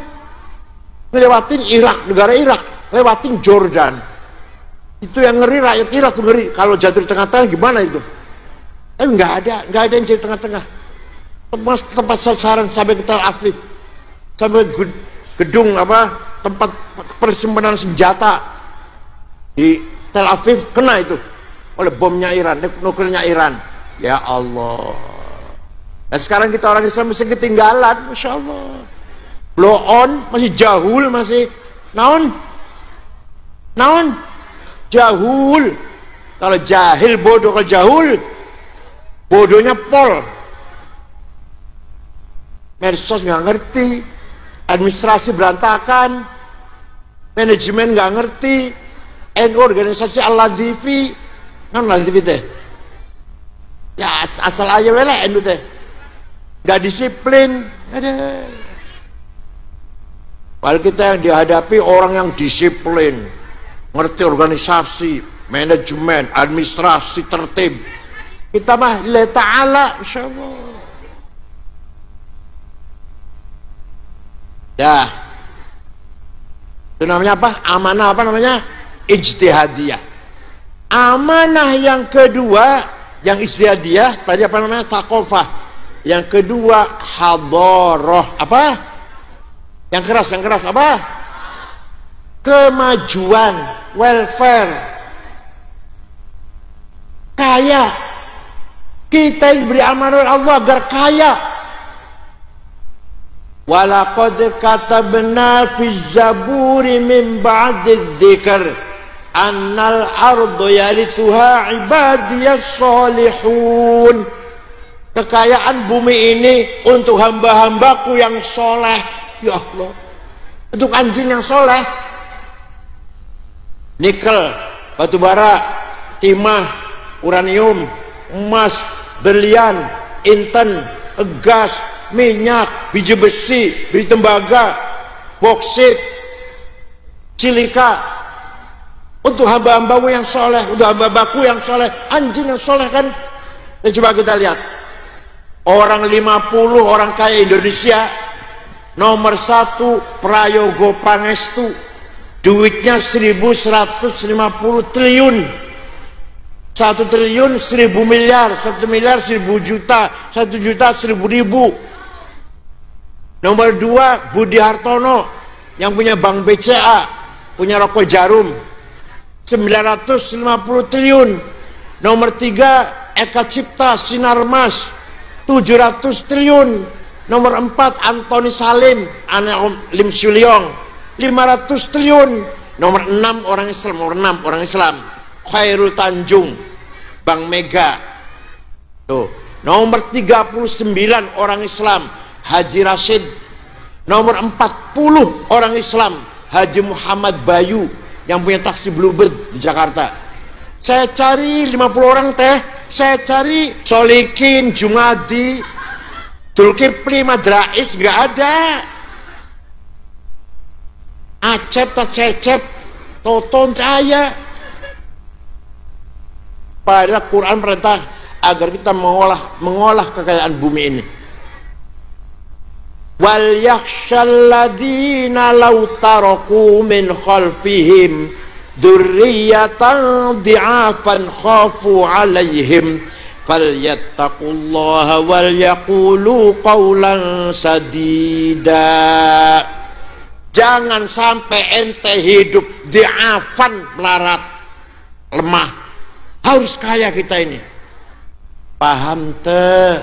ngelewatin Irak, negara Irak, lewatin Jordan. Itu yang ngeri, rakyat Irak tuh ngeri. Kalau jatuh di tengah-tengah gimana itu? Nggak ada yang jadi tengah-tengah. Tempat sasaran sampai ke Tel Aviv, sampai gedung tempat persimpanan senjata di Tel Aviv kena itu oleh bomnya Iran, nuklirnya Iran. Ya Allah. Nah sekarang kita orang Islam masih ketinggalan, masya Allah. Blow on masih jahul, masih naon jahul. Kalau jahil bodoh, kalau jahul bodohnya pol. Medsos nggak ngerti, administrasi berantakan, manajemen nggak ngerti, organisasi Al-Ladifi, non Al-Ladifi teh, ya asal aja wele NU teh, nggak disiplin, ada. Padahal kita yang dihadapi orang yang disiplin, ngerti organisasi, manajemen, administrasi, tertib. Kita mah lillahi ta'ala, insyaallah. Ya, itu namanya apa? Amanah apa namanya? Ijtihadiyah. Amanah yang kedua, yang ijtihadiyah tadi apa namanya? Thaqafah. Yang kedua hadharah. Apa? Yang keras apa? Kemajuan, welfare. Kaya. Kita diberi amanah oleh Allah agar kaya. Walaqad katabna fi zaburi min ba'di dzikr annal ardu yarithuha ibadiyas solihun. Kekayaan bumi ini untuk hamba-hambaku yang soleh. Ya Allah, untuk anjing yang soleh. nikel, batu bara, timah, uranium, emas, berlian, inten, gas, minyak, biji besi, biji tembaga, boksit, silika. Untuk hamba-hambamu yang soleh, untuk hamba-hambaku yang soleh, anjing yang soleh kan. Ya, coba kita lihat orang 50 orang kaya Indonesia, nomor 1 Prayogo Pangestu, duitnya 1.150 triliun, 1 triliun 1.000 miliar, 1 miliar 1.000 juta, 1 juta 1.000 ribu. Nomor 2 Budi Hartono yang punya Bank BCA, punya Rokok Jarum, 950 triliun. Nomor 3 Eka Cipta Sinarmas, 700 triliun. Nomor 4 Antoni Salim, anak Lim Sulyong, 500 triliun. Nomor 6 orang Islam, nomor 6 orang Islam, Khairul Tanjung, Bank Mega. Tuh. Nomor 39 orang Islam, Haji Rashid. Nomor 40 orang Islam, Haji Muhammad Bayu yang punya taksi Bluebird di Jakarta. Saya cari 50 orang teh, saya cari Solikin, Jumadi, Zulkifli, Madrais, nggak ada. Acep, Cecep, Toton, Cahaya. Padahal Quran perintah agar kita mengolah kekayaan bumi ini. Wal yakhshal ladzina law taraku min khalfihim dzurriyyatan dhi'afan khafu 'alaihim falyattaqullaha wal yaqulu qawlan sadida. Jangan sampai ente hidup dhi'afan, melarat, lemah. Harus kaya kita ini. Paham teh?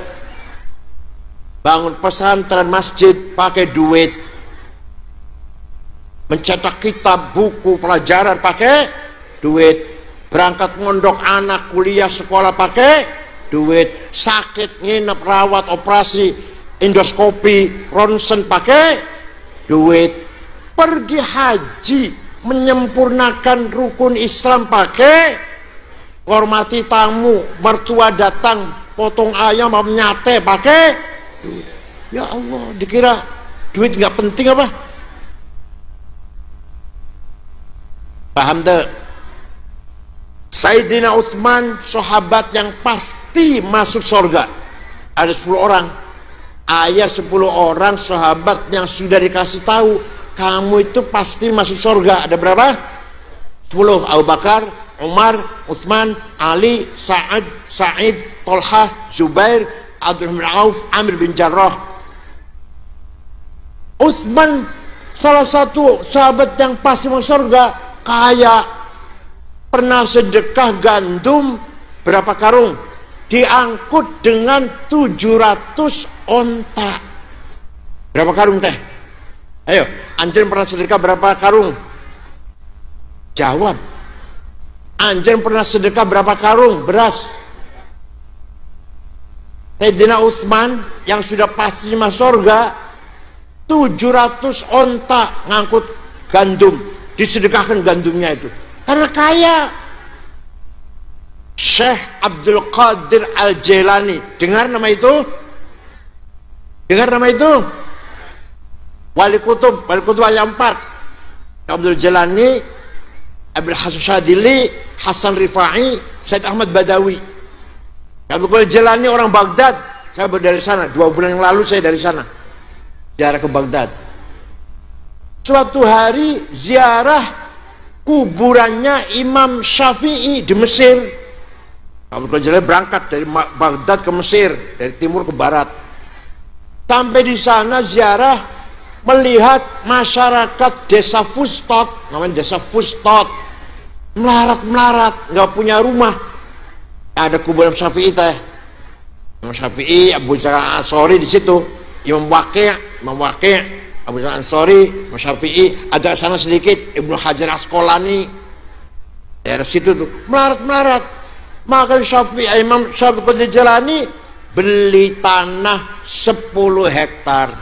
Bangun pesantren, masjid pakai duit, mencetak kitab, buku, pelajaran pakai duit, berangkat ngondok anak kuliah sekolah pakai duit, sakit nginep rawat operasi endoskopi ronsen pakai duit, pergi haji menyempurnakan rukun Islam pakai, hormati tamu, mertua datang potong ayam nyate pakai. Ya Allah, dikira duit nggak penting apa? Paham tuh? Sayyidina Utsman, sahabat yang pasti masuk surga. Ada 10 orang. Ayah 10 orang sahabat yang sudah dikasih tahu, kamu itu pasti masuk surga. Ada berapa? 10. Abu Bakar, Umar, Utsman, Ali, Sa'id, Tolhah, Zubair, Abdurrahman bin Auf, Amir bin Jarrah. Utsman salah satu sahabat yang pasti masuk surga, kaya, pernah sedekah gandum berapa karung, diangkut dengan 700 onta. Berapa karung teh? Ayo, anjing pernah sedekah berapa karung? Jawab. Anjing pernah sedekah berapa karung beras? Sayyidina Utsman yang sudah pasti masuk surga, 700 onta ngangkut gandum, disedekahkan gandumnya itu karena kaya. Syekh Abdul Qadir Al-Jailani, dengar nama itu? Dengar nama itu? Wali Kutub ayam 4, Abdul Jailani, Abdul Hasan Syadili, Hasan Rifai, Said Ahmad Badawi. Abdul Qadir Jailani orang Baghdad, saya dari sana 2 bulan yang lalu, saya dari sana ziarah ke Baghdad. Suatu hari ziarah kuburannya Imam Syafi'i di Mesir. Abdul Qadir Jailani berangkat dari Baghdad ke Mesir, dari timur ke barat. Sampai di sana ziarah, melihat masyarakat desa Fustot, namanya desa Fustot, melarat, nggak punya rumah. Ada kuburan Syafi'i teh, Imam Syafi'i, Abu Ja'far Ansori di situ, Imam Waqi', Abu Ja'far Ansori, Imam Syafi'i, agak sana sedikit Ibnu Hajar Asqalani, daerah situ tuh melarat. Maka Imam Syafi'i Jalani beli tanah 10 hektar,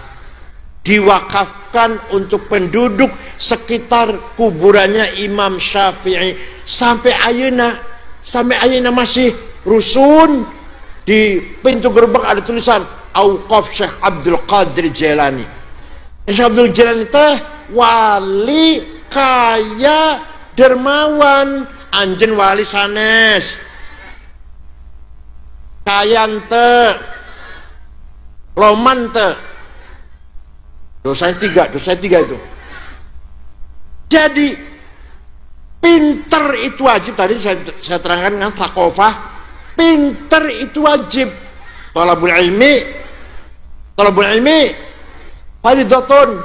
diwakaf ditetapkan untuk penduduk sekitar kuburannya Imam Syafi'i sampai ayeuna masih rusun. Di pintu gerbang ada tulisan Auqaf Syekh Abdul Qadir Jailani. Syekh Abdul Jailani teh wali kaya dermawan, anjen wali sanes kayan teh loman teh dosa tiga itu. Jadi pinter itu wajib. Tadi saya terangkan dengan thaqafah, pinter itu wajib. Talabul ilmi fardhatun,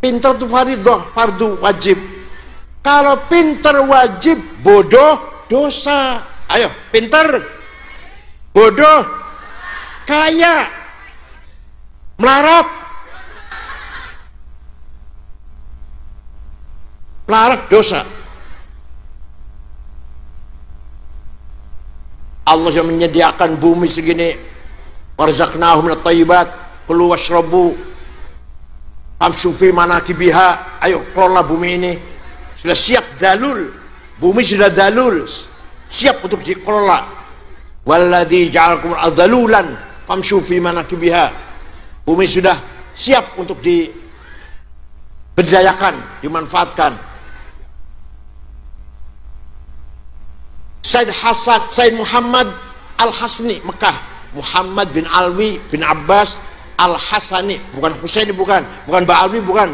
pinter itu fardu wajib. Kalau pinter wajib, bodoh dosa. Ayo, pinter, bodoh, kaya, melarat dosa. Allah yang menyediakan bumi segini, warzaqnahum minat thayyibat, kulu washrabu famshu fi manakibiha. Ayo kelola bumi ini, sudah siap dalul, bumi sudah dalul, siap untuk dikelola. Walladzi ja'alakum adzalulan famshu fi manakibiha, bumi sudah siap untuk diberdayakan, dimanfaatkan. Said Muhammad Al-Hasni Mekah, Muhammad bin Alwi bin Abbas Al-Hasani, bukan Husaini, bukan Ba'alwi, bukan.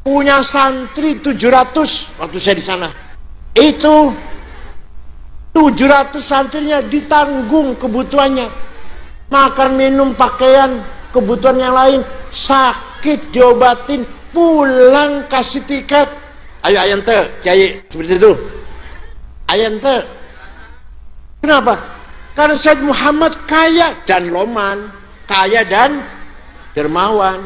Punya santri 700 waktu saya di sana. Itu 700 santrinya ditanggung kebutuhannya, makan, minum, pakaian, kebutuhan yang lain. Sakit diobatin, pulang kasih tiket. Ayo ayante, kiai seperti itu. Ayante. Kenapa? Karena Said Muhammad kaya dan loman, kaya dan dermawan,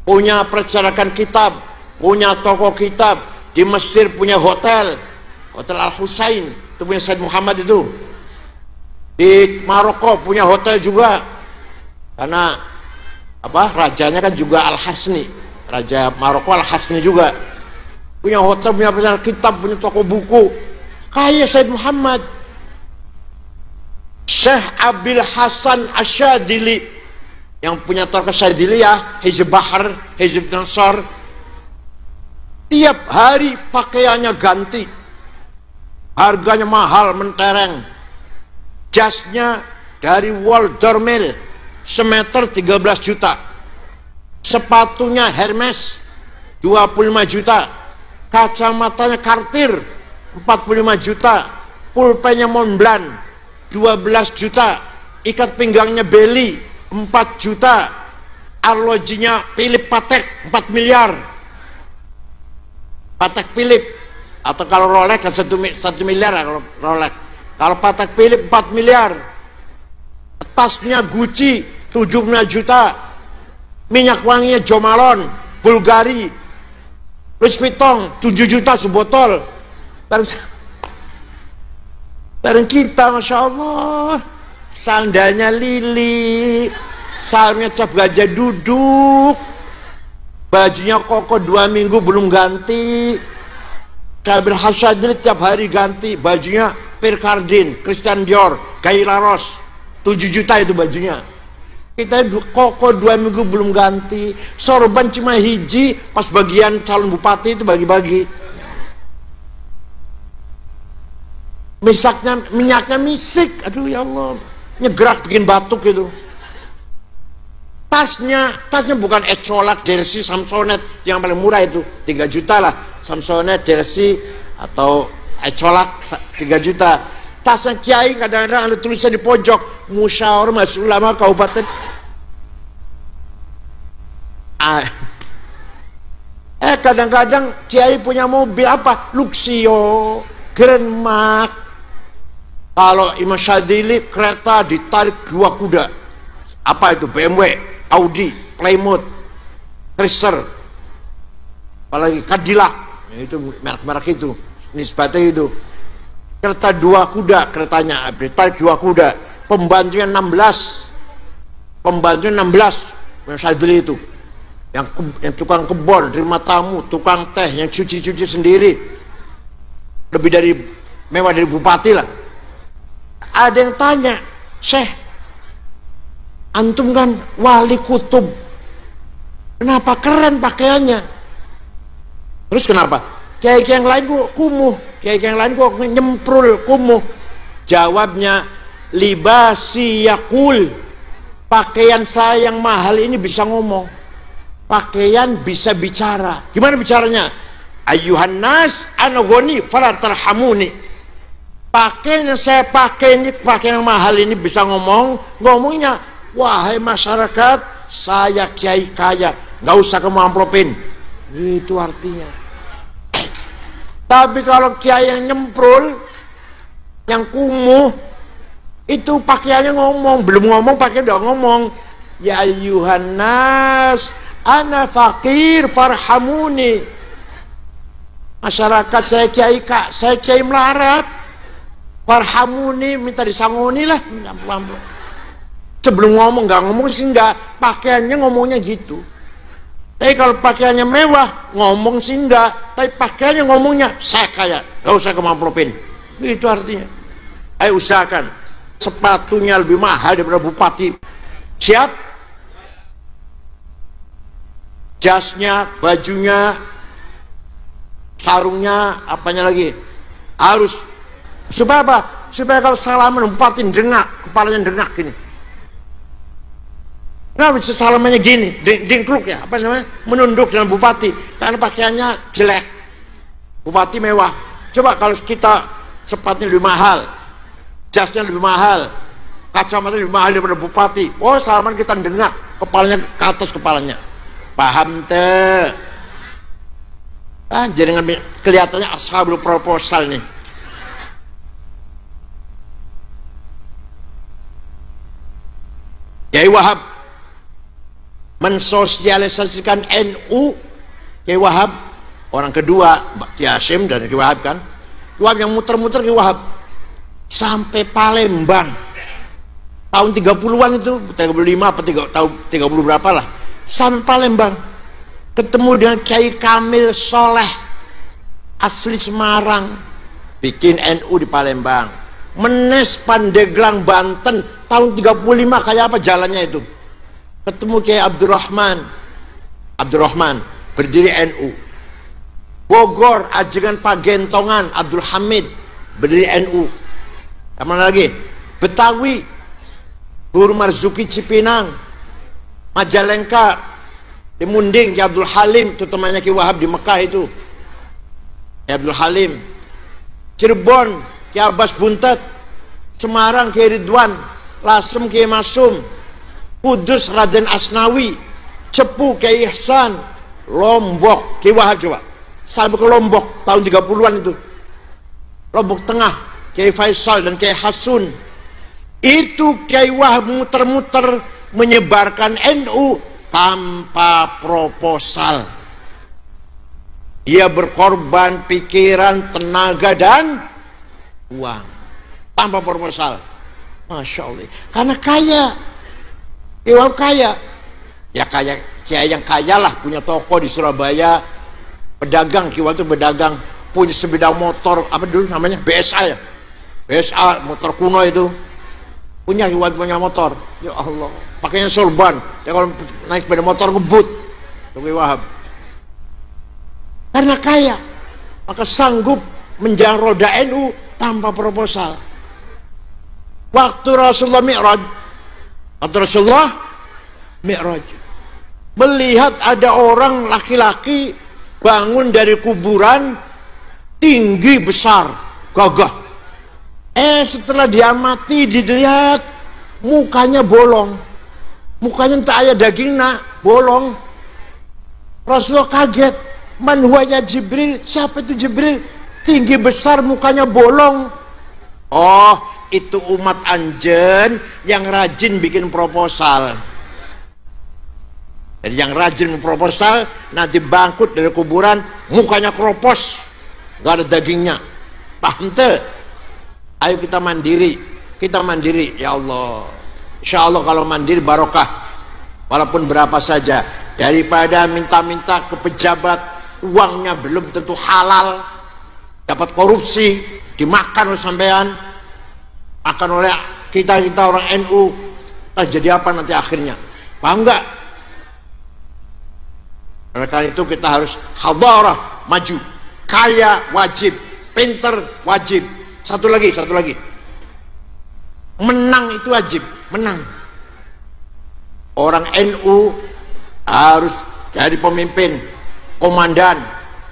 punya percetakan kitab, punya toko kitab. Di Mesir punya hotel Al-Husain, itu punya Said Muhammad itu. Di Maroko punya hotel juga, karena rajanya kan juga Al-Hasni, raja Maroko Al-Hasni juga punya hotel, punya percetakan kitab, punya toko buku. Kaya Said Muhammad. Syekh Abil Hasan Asyadili yang punya toko Syadiliyah, Hizb Bahar, Hizb Nasar, tiap hari pakaiannya ganti, harganya mahal mentereng. Jasnya dari Waldormel semeter 13 juta, sepatunya Hermes 25 juta, kacamatanya Cartier 45 juta, pulpennya Montblanc 12 juta, ikat pinggangnya Belly 4 juta, arlojinya Philip Patek 4 miliar. Patek Philip, atau kalau Rolex kan 1 miliar kalau Rolex. Kalau Patek Philip 4 miliar. Tasnya Gucci 75 juta, minyak wanginya Jo Malone Bulgari, Louis Vuitton 7 juta sebotol. Bareng kita, Masya Allah, sandalnya Lili, sarungnya cap gajah duduk, bajunya Koko 2 minggu belum ganti. Kabil Hasadil tiap hari ganti bajunya, Pierre Cardin, Christian Dior, Guy Laros 7 juta itu bajunya. Kita Koko 2 minggu belum ganti, sorban cuma hiji, pas bagian calon bupati itu bagi-bagi. Minyaknya misik, aduh ya Allah, nyegerak bikin batuk gitu. Tasnya bukan Ecolak, Delsi, Samsonite yang paling murah itu 3 juta lah, Samsonite, Delsi atau Ecolak 3 juta. Tasnya kiai kadang-kadang ada tulisan di pojok, Musyawarah Majelis Ulama Kabupaten. Kadang-kadang kiai punya mobil apa? Luxio, Grand Mark. Kalau Imam Syadili kereta ditarik 2 kuda. Apa itu? BMW, Audi, Plymouth, Chrysler, apalagi Cadillac. Itu merek-merek itu, nisbatnya itu. Kereta 2 kuda, keretanya ditarik 2 kuda. Pembantunya 16. Imam Syadili itu yang tukang kebon, terima tamu, tukang teh, yang cuci-cuci sendiri, lebih dari mewah dari bupati lah. Ada yang tanya, Syekh, antum kan wali kutub, kenapa keren pakaiannya? Terus kenapa? Kiai-kiai yang lain kok kumuh, kiai-kiai yang lain kok nyemprul kumuh. Jawabnya, libasi yakul, pakaian saya yang mahal ini bisa ngomong, pakaian bisa bicara. Gimana bicaranya? Ayuhan nas ana ghani fala tarhamuni. Pakaian yang saya pakai ini, pakaian yang mahal ini bisa ngomong. Ngomongnya, wahai masyarakat, saya kiai kaya, nggak usah kamu amplopin. Itu artinya. Tapi kalau kiai yang nyemprul, yang kumuh, itu pakaiannya ngomong. Belum ngomong, pakaian udah ngomong. Ya ayuhan nas ana fakir farhamuni. Masyarakat, saya kiai melarat, farhamuni, minta disangoni lah. Sebelum ngomong, nggak ngomong sih nggak, pakaiannya ngomongnya gitu. Tapi kalau pakaiannya mewah, ngomong sih nggak, tapi pakaiannya ngomongnya saya kaya, nggak usah kamu amplopin. Itu artinya. Ayo usahakan sepatunya lebih mahal daripada bupati. Siap? Jasnya, bajunya, sarungnya, apanya lagi, harus. Supaya apa? Supaya kalau salaman bupati dengak, kepalanya dengak gini. Nah, bisa salamannya gini, dengkluk ya, apa namanya? Menunduk dengan bupati, karena pakaiannya jelek. Bupati mewah. Coba kalau kita sepatunya lebih mahal, jasnya lebih mahal, kacamata lebih mahal daripada bupati. Oh, salaman kita dengak, kepalanya ke atas kepalanya. Paham teh? Jadi kelihatannya ashabul proposal nih. Kiai Wahab mensosialisasikan NU. Kiai Wahab orang kedua, Kiai Hasyim dan Kiai Wahab kan. Kiai Wahab yang muter-muter Kiai Wahab sampai Palembang tahun 30-an itu, 35 apa 30 berapa lah, sampai Palembang ketemu dengan Kiai Kamil Soleh asli Semarang, bikin NU di Palembang. Menes Pandeglang Banten tahun 35, kayak apa jalannya itu. Ketemu Kiai Abdurrahman berdiri NU. Bogor Ajengan Pagentongan Abdul Hamid berdiri NU. Kemana lagi? Betawi Guru Marzuki Cipinang, Majalengka di Munding Kiai Abdul Halim, itu temannya Kiai Wahab di Mekah itu, Kiai Abdul Halim. Cirebon Kiai Abbas Buntet, Semarang Kiai Ridwan, Lasem Kiai Masum, Kudus Raden Asnawi, Cepu Kiai Ihsan, Lombok Kiai Wahab. Coba sampai ke Lombok tahun 30-an itu, Lombok Tengah Kiai Faisal dan Kiai Hasun. Itu Kiai Wahab muter-muter menyebarkan NU tanpa proposal. Dia berkorban pikiran, tenaga dan uang tanpa proposal. Masya Allah, karena kaya. Kiai Wahab kaya, ya kaya, kiai yang kaya lah, punya toko di Surabaya, pedagang. Kiai Wahab itu pedagang, punya sebidang motor, apa dulu namanya, BSA ya, BSA motor kuno itu punya. Kiai Wahab punya motor, ya Allah, pakainya sorban, ya kalau naik sepeda motor ngebut. Kiai Wahab karena kaya, maka sanggup menjalan roda NU tanpa proposal. Waktu Rasulullah Mi'raj, melihat ada orang laki-laki bangun dari kuburan, tinggi besar, gagah. Setelah dia mati, dilihat mukanya bolong, mukanya tak ada dagingnya, bolong. Rasulullah kaget, man huwa ya Jibril, siapa itu Jibril? Tinggi besar, mukanya bolong. Oh, itu umat anjen yang rajin bikin proposal. Jadi yang rajin proposal, nanti bangkut dari kuburan, mukanya keropos, gak ada dagingnya. Paham tuh? Ayo kita mandiri, ya Allah. Insya Allah kalau mandiri barokah, walaupun berapa saja. daripada minta-minta ke pejabat, uangnya belum tentu halal, dapat korupsi, dimakan oleh sampean, akan oleh kita orang NU. Jadi apa nanti akhirnya? Paham enggak? Oleh karena itu kita harus hadarah, maju, kaya wajib, pinter wajib, satu lagi, menang itu wajib, menang. Orang NU harus jadi pemimpin, komandan,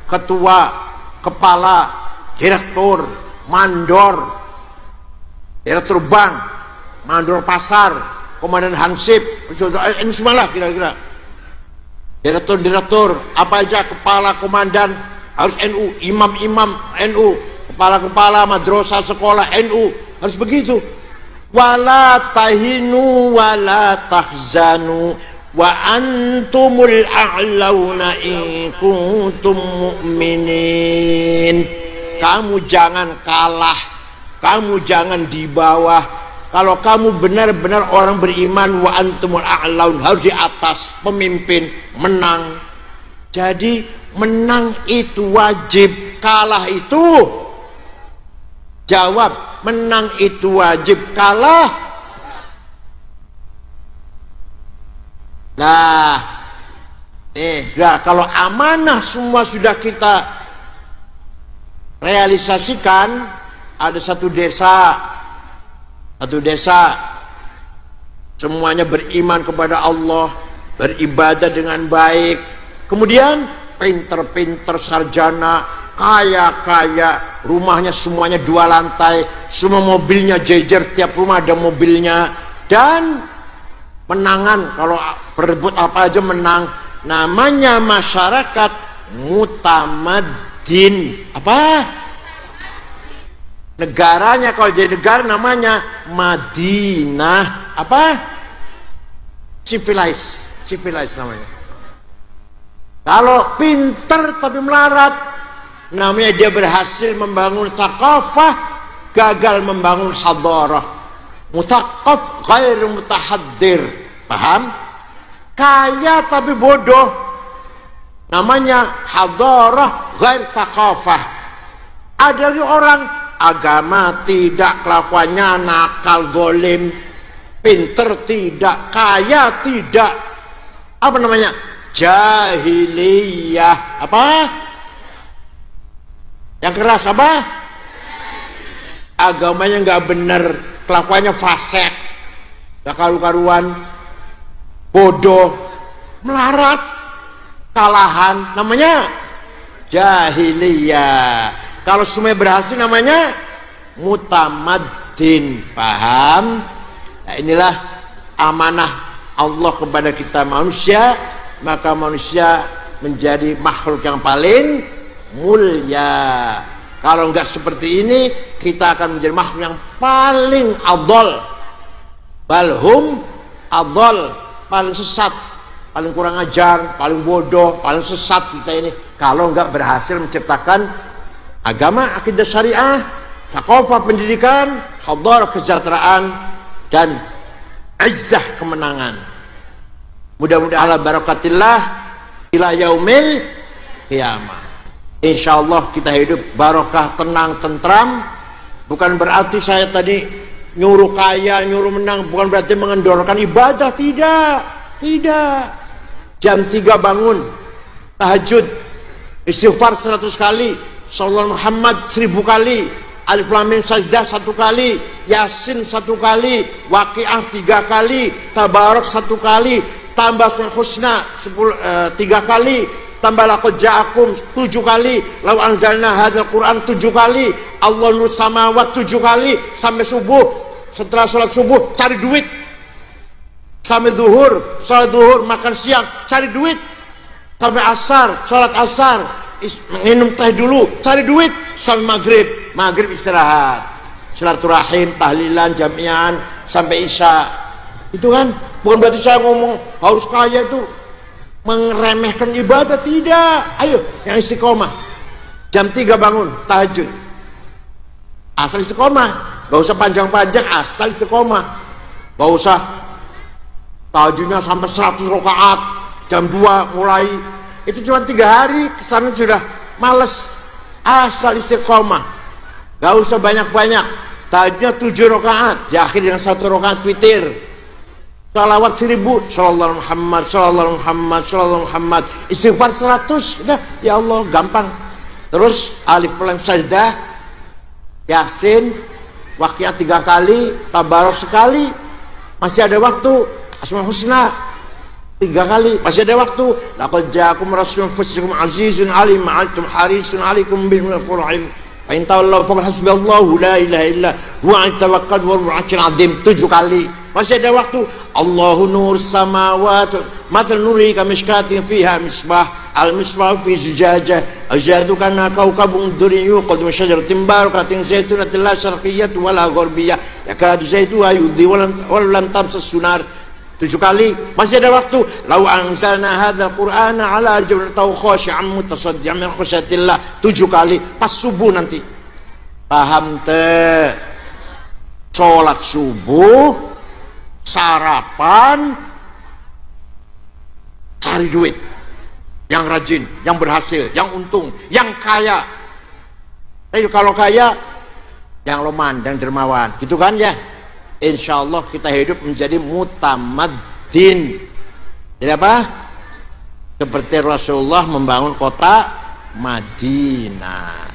ketua, kepala, direktur, mandor, direktur bank, mandor pasar, komandan hansip, ini semua lah kira-kira. Direktur, apa aja, kepala, komandan harus NU, imam-imam NU, kepala-kepala madrasah sekolah NU, harus begitu. Wala tahinu wala tahzanu wa antumul a'launa in kuntum mu'minin. Kamu jangan kalah, kamu jangan di bawah. Kalau kamu benar-benar orang beriman, wa antumul a'laun, harus di atas, pemimpin, menang. Jadi menang itu wajib, kalah itu, jawab, menang itu wajib, kalah. Nah, kalau amanah semua sudah kita realisasikan. Ada satu desa semuanya beriman kepada Allah, beribadah dengan baik, kemudian pinter-pinter, sarjana, kaya-kaya, rumahnya semuanya 2 lantai, semua mobilnya jejer, tiap rumah ada mobilnya, dan menangan, kalau berebut apa aja menang. Namanya masyarakat mutamaddin. Apa? Negaranya, kalau jadi negara namanya Madinah. Apa? Civilized namanya. Kalau pinter tapi melarat, namanya dia berhasil membangun thaqafah, gagal membangun hadarah. Mutaqaf ghair mutahaddir. Paham? Kaya tapi bodoh, namanya hadarah ghair thaqafah. Ada orang agama tidak, kelakuannya nakal, zalim, pinter tidak, kaya tidak, apa namanya, jahiliyah. Apa yang keras? Apa? Agamanya nggak bener, kelakuannya fasik, gak karu-karuan, bodoh, melarat, kalahan, namanya jahiliyah. Kalau semua berhasil namanya mutamaddin. Paham? Nah, inilah amanah Allah kepada kita manusia, maka manusia menjadi makhluk yang paling mulia. Kalau enggak seperti ini, kita akan menjadi makhluk yang paling adol, balhum adol, paling sesat, paling kurang ajar, paling bodoh, paling sesat kita ini, kalau enggak berhasil menciptakan agama, akidah syariah, thaqafah pendidikan, hadarah kesejahteraan, dan izzah kemenangan. Mudah-mudahan ala barakatillah ila yaumil qiyamah. Insyaallah kita hidup barokah, tenang, tentram. Bukan berarti saya tadi nyuruh kaya, nyuruh menang, bukan berarti mengendorkan ibadah, tidak. Jam 3 bangun, tahajud, istighfar 100 kali, Sallallahu Muhammad 1000 kali, Alif Lam Mim Sajdah 1 kali, Yasin 1 kali, Waqiah 3 kali, Tabarak 1 kali, tambah Sul Husna 3 kali, tambah Laqad Ja'akum 7 kali, Law Anzalna Hadzal Quran 7 kali, Allah Nur Samawat 7 kali, sampai subuh. Setelah sholat subuh cari duit, sampai duhur, sholat duhur, makan siang, cari duit, sampai asar, sholat asar, minum teh dulu, cari duit, sampai maghrib istirahat, silaturahim, tahlilan, jami'an, sampai isya. Itu kan bukan berarti saya ngomong harus kaya itu meremehkan ibadah, tidak. Ayo yang istiqomah, jam 3 bangun tahajud, asal istiqomah, gak usah panjang-panjang, asal istiqomah, gak usah tahajudnya sampai 100 rakaat, jam 2 mulai, itu cuma 3 hari kesana sudah males. Asal istiqomah, gak usah banyak-banyak. Tahajudnya 7 rakaat, diakhiri dengan 1 rakaat witir. Salawat 1000, sallallahu Muhammad, sallallahu Muhammad, sallallahu Muhammad. Istighfar 100, udah, ya Allah, gampang. Terus alif lam sajdah, Yasin, Waqiah 3 kali, Tabarok sekali. Masih ada waktu. Asmaul Husna 3 kali, masih ada waktu. Laqad ja'akum rasulun fasikum azizun alim ma'altum harisun alaikum bil rahim. Fa in tawallaw faqul hasbiyallahu la ilaha illa huwa 'alaihi tawakkal wa huwal 'azim 7 kali. Masih ada waktu. Allahu nur samawati mathal nuri kamishkatin fiha misbah al-misbah fi zujajah azadu kana kaukabun duriyyu qad min syajaratin barakatin zaitunatin la syarqiyyah wala gharbiyah yakadu zaituha yudhi wa lam tamsas sunar. 7 kali. Masih ada waktu. Lau anzalna hadzal qur'ana ala jabalin khashi'an mutasaddian min khasyatillah. 7 kali pas subuh nanti. Paham teh? Salat subuh, sarapan, cari duit. Yang rajin, yang berhasil, yang untung, yang kaya. Kalau kaya, yang loman, yang dermawan, gitu kan ya? Insya Allah kita hidup menjadi mutamaddin. Jadi apa? Seperti Rasulullah membangun kota Madinah.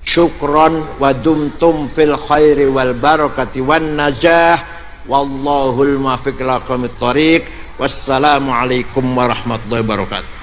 Syukron wa dumtum fil khairi wal barakati wan najah. Wallahul muwaffiq ila aqwamit thoriq. Wassalamualaikum warahmatullahi wabarakatuh.